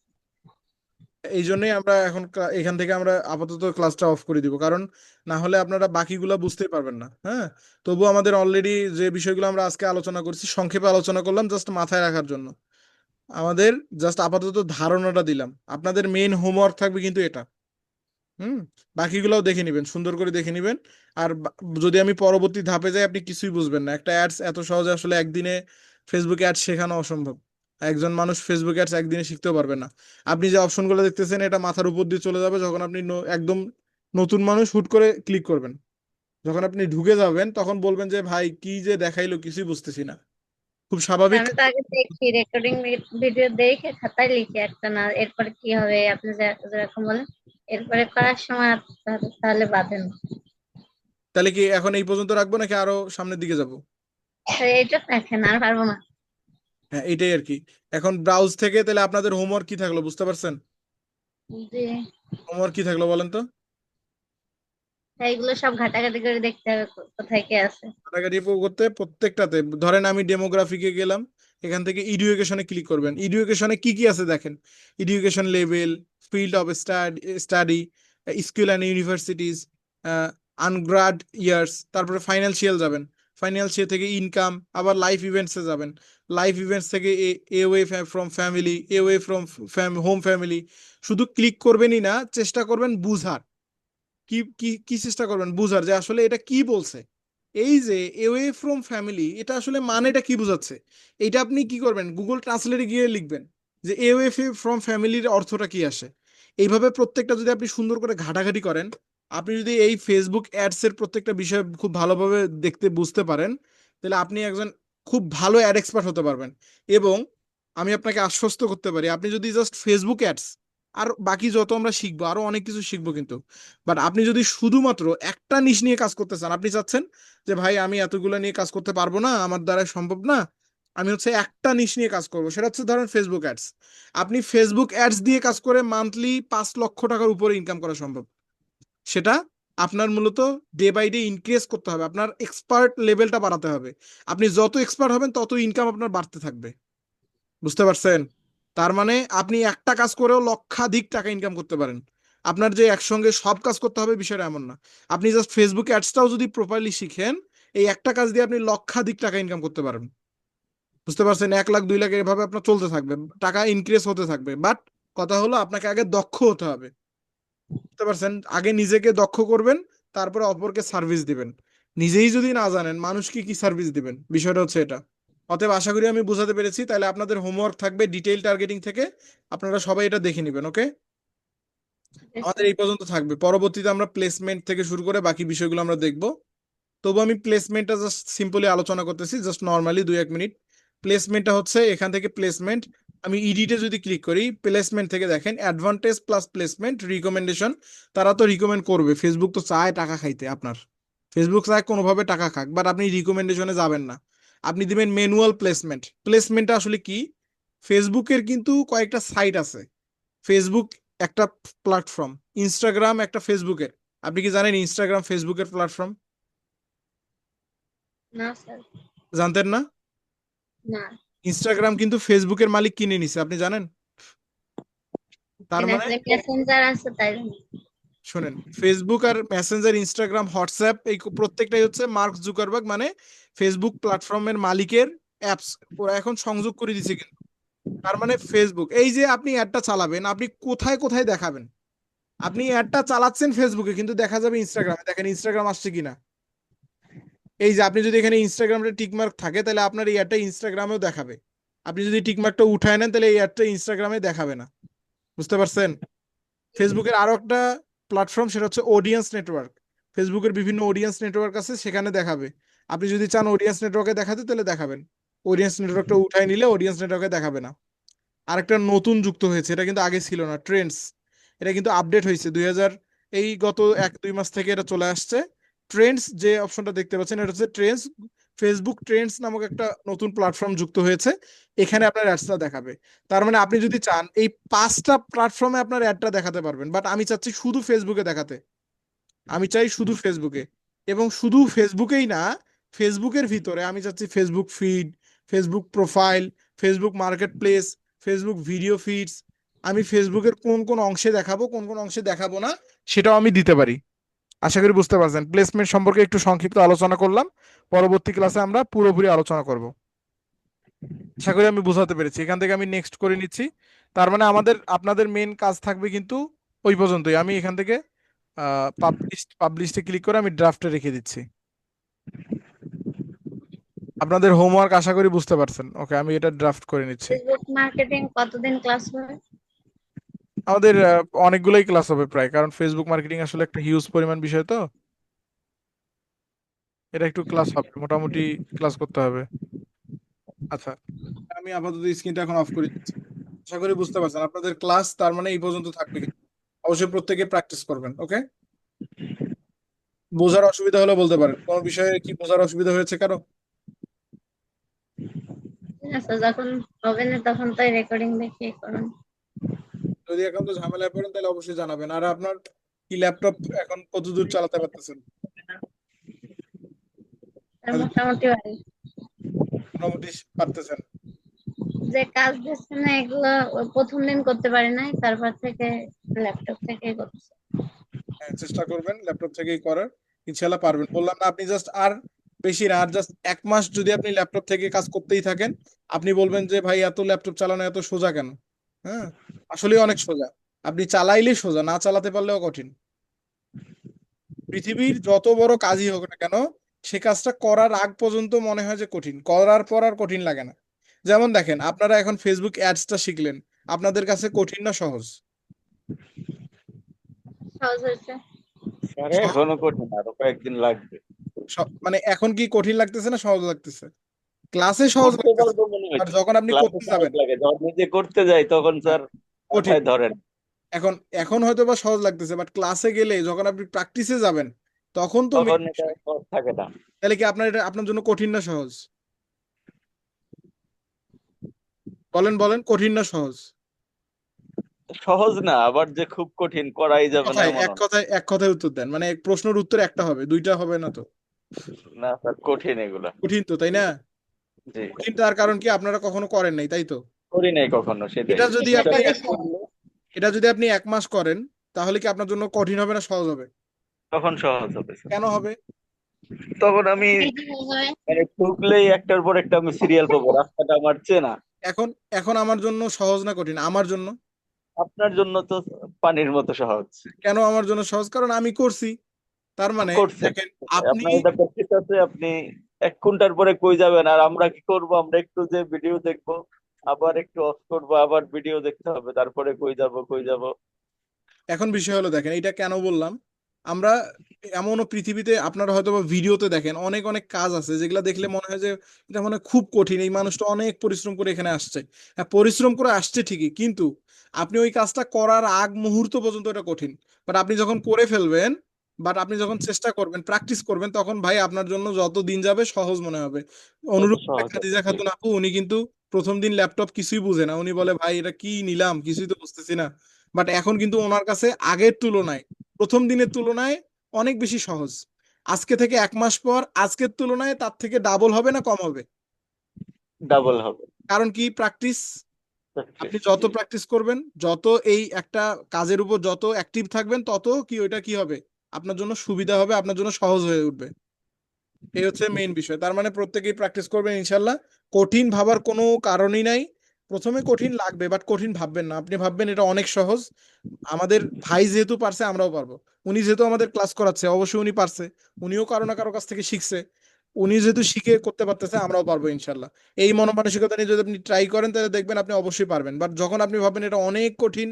Speaker 1: এই জন্যই আমরা এখন এখান থেকে আমরা আপাতত ক্লাসটা অফ করে দিব, কারণ না হলে আপনারা বাকিগুলা বুঝতেই পারবেন না। হ্যাঁ, তবু আমাদের অলরেডি যে বিষয়গুলো আমরা আজকে আলোচনা করছি, সংক্ষেপে আলোচনা করলাম জাস্ট মাথায় রাখার জন্য, আমাদের জাস্ট আপাতত ধারণাটা দিলাম। আপনাদের মেইন হোমওয়ার্ক থাকবে কিন্তু এটা। হুম, বাকিগুলোও দেখে নিবেন, সুন্দর করে দেখে নিবেন। আর যদি আমি পরবর্তী ধাপে যাই, আপনি কিছুই বুঝবেন না। একটা অ্যাডস এত সহজে আসলে একদিনে ফেসবুক অ্যাডস শেখানো অসম্ভব। একজন মানুষ ফেসবুক অ্যাডস একদিনে শিখতেও পারবে না। আপনি যে অপশনগুলো দেখতেছেন, এটা মাথার উপর দিয়ে চলে যাবে যখন আপনি একদম নতুন মানুষ হুট করে ক্লিক করবেন। যখন আপনি ঢুকে যাবেন তখন বলবেন যে ভাই কি যে দেখাইলো, কিছুই বুঝতেছি না। খুব স্বাভাবিক।
Speaker 3: আমি তো আগে দেখি রেকর্ডিং ভিডিও দেখে খাতায় লিখি একটা না, এরপর কি হবে আপনি যেরকম বলেন এরপরে করার সময় আর তাহলে বাঁধেন।
Speaker 1: তাহলে কি এখন এই পর্যন্ত রাখবো নাকি আরো সামনের দিকে যাব?
Speaker 3: এইটা দেখেন আর পারবো না।
Speaker 1: হ্যাঁ, এটাই আর কি। এখন ব্রাউজ থেকে তাহলে আপনাদের হোমওয়ার্ক কি থাকলো বুঝতে পারছেন?
Speaker 3: জি,
Speaker 1: হোমওয়ার্ক কি থাকলো বলেন তো?
Speaker 3: এইগুলো সব ঘাটাঘাটি করে দেখতে হবে কোথায় কি আছে।
Speaker 1: কাটাকাটি করতে প্রত্যেকটাতে, ধরেন আমি ডেমোগ্রাফিকে গেলাম, এখান থেকে এডুকেশনে ক্লিক করবেন। এডুকেশনে কি কি আছে দেখেন, education level, field of study, school and universities, undergrad years, তারপরে ফাইন্যান্সিয়াল যাবেন, ফাইন্যান্সিয়াল থেকে ইনকাম, আবার লাইফ ইভেন্টসে যাবেন, লাইফ ইভেন্টস থেকে away from family, away from home family. শুধু ক্লিক করবেনই না, চেষ্টা করবেন বুঝার। কি কি কি চেষ্টা করবেন বুঝার যে আসলে এটা কি বলছে। এই যে এওয়ে ফ্রম ফ্যামিলি, এটা আসলে মানেটা কি বোঝাচ্ছে, এটা আপনি কি করবেন, গুগল ট্রান্সলেটে গিয়ে লিখবেন যে এওয়ে ফ্রম ফ্যামিলির অর্থটা কি আসে। এইভাবে প্রত্যেকটা যদি আপনি সুন্দর করে ঘাটাঘাটি করেন, আপনি যদি এই ফেসবুক অ্যাডস এর প্রত্যেকটা বিষয় খুব ভালোভাবে দেখতে বুঝতে পারেন, তাহলে আপনি একজন খুব ভালো অ্যাড এক্সপার্ট হতে পারবেন। এবং আমি আপনাকে আশ্বস্ত করতে পারি, আপনি যদি জাস্ট ফেসবুক অ্যাডস, আর বাকি যত আমরা শিখবো, আরো অনেক কিছু শিখবো কিন্তু, বাট আপনি যদি শুধুমাত্র একটা নিশ নিয়ে কাজ করতে চান, আপনি চাচ্ছেন যে ভাই আমি এতগুলো নিয়ে কাজ করতে পারবো না, আমার দ্বারা সম্ভব না, আমি হচ্ছে একটা নিশ নিয়ে কাজ করবো, সেটা হচ্ছে ধরেন ফেসবুক অ্যাডস। আপনি ফেসবুক অ্যাডস দিয়ে কাজ করে মান্থলি 5 লক্ষ টাকার উপরে ইনকাম করা সম্ভব। সেটা আপনার মূলত ডে বাই ডে ইনক্রিজ করতে হবে, আপনার এক্সপার্ট লেভেলটা বাড়াতে হবে। আপনি যত এক্সপার্ট হবেন তত ইনকাম আপনার বাড়তে থাকবে। বুঝতে পারছেন? তার মানে আপনি একটা কাজ করেও লক্ষাধিক টাকা ইনকাম করতে পারেন। আপনার যে একসঙ্গে সব কাজ করতে হবে বিষয়টা এমন না। আপনি জাস্ট ফেসবুক অ্যাডসটাও যদি প্রপারলি শিখেন, এই একটা কাজ দিয়ে আপনি লক্ষাধিক টাকা ইনকাম করতে পারেন। বুঝতে পারছেন? 1 লাখ 2 লাখ এভাবে আপনার চলতে থাকবে, টাকা ইনক্রিজ হতে থাকবে। বাট কথা হলো আপনাকে আগে দক্ষ হতে হবে। বুঝতে পারছেন? আগে নিজেকে দক্ষ করবেন, তারপরে অপরকে সার্ভিস দিবেন। নিজেই যদি না জানেন মানুষকে কি সার্ভিস দিবেন, বিষয়টা হচ্ছে এটা। অতএব আশা করি আমি বোঝাতে পেরেছি। তাহলে আপনাদের হোমওয়ার্ক থাকবে ডিটেইল টার্গেটিং থেকে, আপনারা সবাই এটা দেখে নেবেন। ওকে, আমাদের এই পর্যন্ত থাকবে, পরবর্তীতে আমরা প্লেসমেন্ট থেকে শুরু করে বাকি বিষয়গুলো আমরা দেখব। তবু আমি প্লেসমেন্টটা জাস্ট সিম্পলি আলোচনা করতেছি, জাস্ট নর্মালি 2-1 মিনিট। প্লেসমেন্টটা হচ্ছে এখান থেকে প্লেসমেন্ট, আমি ইডিটে যদি ক্লিক করি, প্লেসমেন্ট থেকে দেখেন অ্যাডভান্টেজ প্লাস প্লেসমেন্ট রিকমেন্ডেশন। তারা তো রিকমেন্ড করবে, ফেসবুক তো চায় টাকা খাইতে আপনার, ফেসবুক চায় কোনোভাবে টাকা খাক, বাট আপনি রিকমেন্ডেশনে যাবেন না। আপনি দিবেন ম্যানুয়াল প্লেসমেন্ট। প্লেসমেন্টটা আসলে কি, ফেসবুকের কিন্তু কয়েকটা সাইট আছে। ফেসবুক একটা প্ল্যাটফর্ম, ইনস্টাগ্রাম একটা ফেসবুকের। আপনি কি জানেন ইনস্টাগ্রাম ফেসবুকের প্ল্যাটফর্ম?
Speaker 3: না স্যার।
Speaker 1: জানতেন না?
Speaker 3: না,
Speaker 1: ইনস্টাগ্রাম কিন্তু ফেসবুকের মালিক কিনে নিছে, আপনি জানেন? তার মানে
Speaker 3: মেসেঞ্জার আছে তাই জন্য।
Speaker 1: শোনেন, ফেসবুক আর মেসেঞ্জার, ইনস্টাগ্রাম, হোয়াটসঅ্যাপ, এই প্রত্যেকটাই হচ্ছে মার্ক জুকারবার্গ মানে ফেসবুক প্ল্যাটফর্মের মালিকের অ্যাপস, ওরা এখন সংযোগ করে দিছে কিন্তু। তার মানে ফেসবুক, এই যে আপনি অ্যাডটা চালাবেন, আপনি কোথায় কোথায় দেখাবেন? আপনি অ্যাডটা চালাচ্ছেন ফেসবুকে, কিন্তু দেখা যাবে ইনস্টাগ্রামে, দেখেন ইনস্টাগ্রাম আসছে কিনা। এই যে আপনি যদি এখানে ইনস্টাগ্রামে টিকমার্ক থাকে, তাহলে আপনার এই অ্যাডটা ইনস্টাগ্রামেও দেখাবে। আপনি যদি টিকমার্কটা উঠায় নেন, তাহলে এই অ্যাডটা ইনস্টাগ্রামে দেখাবে না। বুঝতে পারছেন? ফেসবুকের আরো একটা প্ল্যাটফর্ম, সেটা হচ্ছে অডিয়েন্স নেটওয়ার্ক। ফেসবুকের বিভিন্ন অডিয়েন্স নেটওয়ার্ক আছে, সেখানে দেখাবে। আপনি যদি চান অডিয়েন্স নেটওয়ার্কে দেখাতে, তাহলে দেখাবেন। অডিয়েন্স নেটওয়ার্কটা উঠায় নিলে অডিয়েন্স নেটওয়ার্কে দেখাবে না। আরেকটা নতুন যুক্ত হয়েছে, এটা কিন্তু আগে ছিল না, ট্রেন্ডস। এটা কিন্তু আপডেট হয়েছে এই গত 1-2 মাস থেকে এটা চলে আসছে। ট্রেন্ডস যে অপশনটা দেখতে পাচ্ছেন, এটা হচ্ছে ট্রেন্ডস। ফেসবুক ট্রেন্ডস নামক একটা নতুন প্ল্যাটফর্ম যুক্ত হয়েছে, এখানে আপনার অ্যাডসটা দেখাবে। তার মানে আপনি যদি চান এই 5টা প্ল্যাটফর্মে আপনার অ্যাডটা দেখাতে পারবেন, বাট আমি চাচ্ছি শুধু ফেসবুকে দেখাতে। আমি চাই শুধু ফেসবুকে, এবং শুধু ফেসবুকেই না, ফেসবুকের ভিতরে আমি চাচ্ছি Facebook feed, Facebook profile, Facebook market place, Facebook video feeds. আমি ফেসবুকের কোন কোন অংশে দেখাবো, কোন কোন অংশে দেখাবো না, সেটাও আমি দিতে পারি। আশা করি বুঝতে পারছেন। প্লেসমেন্ট সম্পর্কে একটু সংক্ষিপ্ত আলোচনা করলাম, পরবর্তী ক্লাসে আমরা পুরোপুরি আলোচনা করব। আশা করি আমি বোঝাতে পেরেছি। এখান থেকে আমি নেক্সট করে নিচ্ছি। তার মানে আপনাদের মেন কাজ থাকবে কিন্তু ওই পর্যন্তই। আমি এখান থেকে পাবলিশে ক্লিক করে আমি ড্রাফটে রেখে দিচ্ছি। আপনাদের হোমওয়ার্ক আশা করি বুঝতে পারছেন। ওকে, আমি এটা ড্রাফট করে নিচ্ছি।
Speaker 3: ফেসবুক মার্কেটিং কতদিন ক্লাস হয়?
Speaker 1: আমাদের অনেকগুলোই ক্লাস হবে প্রায়, কারণ ফেসবুক মার্কেটিং আসলে একটা হিউজ পরিমাণ বিষয়, তো এটা একটু ক্লাস হবে, মোটামুটি ক্লাস করতে হবে। আচ্ছা, আমি আপাতত স্ক্রিনটা এখন অফ করে দিচ্ছি। আশা করি বুঝতে পারছেন। আপনাদের ক্লাস তার মানে এই পর্যন্ত থাকবে কিন্তু। অবশ্যই প্রত্যেকে প্র্যাকটিস করবেন, ওকে? বোঝার অসুবিধা হলে বলতে পারেন। কোনো বিষয়ে কি বোঝার অসুবিধা হয়েছে কারো?
Speaker 3: ঠিক আছে, যখন হবে না তখন তো রেকর্ডিং দেখে করুন।
Speaker 1: যদি এখন তো ঝামেলায় পড়েন, তাহলে অবশ্যই জানাবেন। আর আপনার কি ল্যাপটপ এখন কত দূর চালাতে পারতেছেন?
Speaker 3: আর মোটামুটি পারি।
Speaker 1: মোটামুটি পারতেছেন?
Speaker 3: যে কাজ দিচ্ছে না এগুলো ওই প্রথম দিন করতে পারি নাই, তারপর থেকে ল্যাপটপ থেকে করছি।
Speaker 1: হ্যাঁ, চেষ্টা করবেন ল্যাপটপ থেকেই করার। ইনশাল্লাহ পারবেন। বললাম না, আপনি জাস্ট আর বেশি না, আর জাস্ট 1 মাস যদি আপনি ল্যাপটপ থেকে কাজ করতেই থাকেন, আপনি বলবেন যে ভাই এত ল্যাপটপ চালানো এত সোজা কেন? হ্যাঁ, আসলে অনেক সোজা। আপনি চালাইলেই সোজা, না চালাতে পারলেও কঠিন। পৃথিবীর যত বড় কাজই হোক না কেন, সে কাজটা করার আগ পর্যন্ত মনে হয় যে কঠিন, করার পর আর কঠিন লাগে না। যেমন দেখেন, আপনারা এখন ফেসবুক অ্যাডসটা শিখলেন, আপনাদের কাছে কঠিন না সহজ?
Speaker 3: সহজ হয়েছে।
Speaker 2: স্যার
Speaker 1: সহজ?
Speaker 2: এখনো কঠিন, আরো কয়েকদিন লাগবে।
Speaker 1: মানে এখন কি কঠিন লাগতেছে না সহজ লাগতেছে? ক্লাসে সহজ
Speaker 2: করতে
Speaker 1: লাগতেছে,
Speaker 2: পারবো মনে
Speaker 1: আর
Speaker 2: হচ্ছে,
Speaker 1: যখন আপনি
Speaker 2: ক্লাসে
Speaker 1: করতে
Speaker 2: সহজ
Speaker 1: যাবেন,
Speaker 2: লাগে, যখন নিজে করতে যাই তখন
Speaker 1: হ্যাঁ,
Speaker 2: স্যার
Speaker 1: কঠিন।
Speaker 2: মাথায় ধরেন।
Speaker 1: এখন এখন হয়তো বা সহজ লাগতেছে, বাট ক্লাসে গেলে যখন আপনি প্র্যাকটিসে যাবেন, তখন তো
Speaker 2: তখন
Speaker 1: মেন
Speaker 2: এটা
Speaker 1: বিষয়।
Speaker 2: সহজ থাকে না।
Speaker 1: তাহলে কি এটা আপনার জন্য কঠিন না সহজ? বলেন বলেন, কঠিন না সহজ?
Speaker 2: সহজ না, আবার যে খুব কঠিন করাই যাবে না
Speaker 1: কথায়
Speaker 2: এমনও
Speaker 1: এক
Speaker 2: না।
Speaker 1: কথায় এক কথায় উত্তর দেন, মানে এক প্রশ্নের উত্তর একটা হবে, দুইটা হবে না তো?
Speaker 2: না স্যার, কঠিন এগুলা।
Speaker 1: কঠিন তো, তাই না?
Speaker 2: জি,
Speaker 1: কঠিন তার কারণ কি, আপনারা কখনো করেন নাই, তাই তো?
Speaker 2: করি নাই কখনো, সেটাই।
Speaker 1: এটা যদি আপনি
Speaker 3: বিষয়টাই
Speaker 2: ফিউচারে
Speaker 3: সহজ।
Speaker 2: করলে
Speaker 1: এটা যদি আপনি 1 মাস করেন, তাহলে কি আপনার জন্য কঠিন হবে না সহজ হবে?
Speaker 2: তখন সহজ হবে স্যার।
Speaker 1: কেন হবে?
Speaker 2: তখন আমি
Speaker 3: ইজি হয়ে যাবে।
Speaker 2: মানে ঢুকলেই একটার পর একটা আমি সিরিয়াল পাবো, রাস্তাটা আমার চেনা।
Speaker 1: এখন এখন আমার জন্য সহজ না কঠিন? আমার জন্য।
Speaker 2: আপনার জন্য তো পানির মতো সহজ।
Speaker 1: কেন আমার জন্য সহজ? কারণ আমি করছি। তার মানে
Speaker 2: করছেন,
Speaker 1: দেখেন, আপনি
Speaker 2: আপনার এটা প্র্যাকটিস আছে, আপনি 1 ঘন্টার পরে কই যাবেন? আর আমরা কি করব, আমরা একটু যে ভিডিও দেখবো, আবার একটু অফ করবো, আবার ভিডিও দেখতে হবে, তারপরে কই যাব কই যাব।
Speaker 1: এখন বিষয় হলো, দেখেন এটা কেন বললাম। আমরা এমনও পৃথিবীতে, আপনারা হয়তো বা ভিডিওতে দেখেন অনেক অনেক কাজ আছে যেগুলা দেখলে মনে হয় যে এটা মনে হয় খুব কঠিন, এই মানুষটা অনেক পরিশ্রম করে এখানে আসছে। হ্যাঁ, পরিশ্রম করে আসছে ঠিকই, কিন্তু আপনি ওই কাজটা করার আগ মুহূর্ত পর্যন্ত এটা কঠিন। বাট আপনি যখন করে ফেলবেন, বাট আপনি যখন চেষ্টা করবেন, প্র্যাকটিস করবেন, তখন ভাই আপনার জন্য যত দিন যাবে সহজ মনে হবে।
Speaker 2: তত
Speaker 1: অনুরূপ
Speaker 2: সহজ হবে।
Speaker 1: খাদিজা খাতুন আপু, উনি কিন্তু প্রথম দিন ল্যাপটপ কিছুই বুঝে না, উনি বলে ভাই এটা কি নিলাম, কিছুই তো বুঝতেছি না। বাট এখন কিন্তু ওনার কাছে আগের তুলনায়, প্রথম দিনের তুলনায় অনেক বেশি সহজ। আজকে থেকে 1 মাস পর আজকের তুলনায় তার থেকে ডাবল হবে না কম হবে?
Speaker 2: ডাবল হবে।
Speaker 1: কারণ কি? প্র্যাকটিস। আপনি
Speaker 2: Practice,
Speaker 1: যত
Speaker 2: জি।
Speaker 1: প্র্যাকটিস করবেন, যত এই একটা কাজের উপর যত অ্যাক্টিভ থাকবেন, তত কি ওইটা কি হবে, আপনার জন্য সুবিধা হবে, আপনার জন্য সহজ হয়ে উঠবে। এই হচ্ছে মেইন বিষয়। তার মানে প্রত্যেকেই প্র্যাকটিস করবেন ইনশাল্লাহ। কঠিন ভাবার কোনো কারণই নাই। প্রথমে কঠিন লাগবে, বাট কঠিন ভাববেন না। আপনি ভাববেন এটা অনেক সহজ। আমাদের ভাই যেহেতু পারছে, আমরাও পারবো। উনি যেহেতু আমাদের ক্লাস করাচ্ছে, অবশ্যই উনি পারছে। উনিও কারো না কারো কাছ থেকে শিখছে। উনি যেহেতু শিখে করতে পারতেছে, আমরাও পারবো ইনশাল্লাহ। এই মনোমানসিকতা নিয়ে যদি আপনি ট্রাই করেন, তাহলে দেখবেন আপনি অবশ্যই পারবেন। বাট যখন আপনি ভাববেন এটা অনেক কঠিন,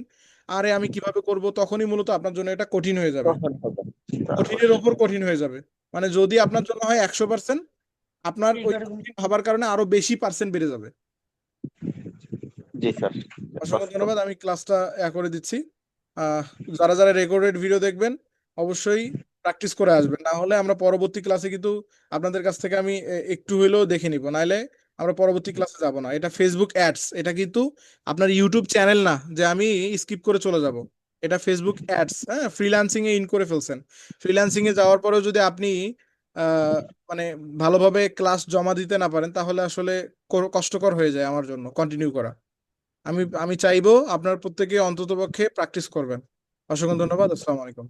Speaker 1: আরে আমি কিভাবে করব, তখনই মূলত আপনার জন্য এটা কঠিন হয়ে যাবে।
Speaker 2: তখন হবে। তা
Speaker 1: কঠিনের
Speaker 2: অবশ্যই।
Speaker 1: ওপর কঠিন হয়ে যাবে। মানে যদি আপনার জন্য হয় 100%, আপনার ওই কঠিন ভাবার কারণে আরো বেশি পার্সেন্ট বেড়ে যাবে।
Speaker 2: জি স্যার,
Speaker 1: অসংখ্য
Speaker 2: বাস্তব।
Speaker 1: ধন্যবাদ। আমি ক্লাসটা করে দিচ্ছি। আহ, যারা যারা রেকর্ডেড ভিডিও দেখবেন, অবশ্যই প্র্যাকটিস করে আসবেন। না হলে আমরা পরবর্তী ক্লাসে কিন্তু আপনাদের কাছ থেকে আমি একটু হইলেও দেখে নিব, নাইলে আমরা পরবর্তী ক্লাসে যাব না। এটা ফেসবুক অ্যাডস, এটা কিন্তু আপনার ইউটিউব চ্যানেল না যে আমি স্কিপ করে চলে যাব। এটা ফেসবুক অ্যাডস। হ্যাঁ, ফ্রিল্যান্সিং এ ইন করে ফেলছেন। ফ্রিল্যান্সিং এ যাওয়ার পরেও যদি আপনি আহ, মানে ভালোভাবে ক্লাস জমা দিতে না পারেন, তাহলে আসলে কষ্টকর হয়ে যায় আমার জন্য কন্টিনিউ করা। আমি আমি চাইবো আপনার প্রত্যেকে অন্ততপক্ষে প্র্যাকটিস করবেন। অসংখ্য ধন্যবাদ। আসসালামু আলাইকুম।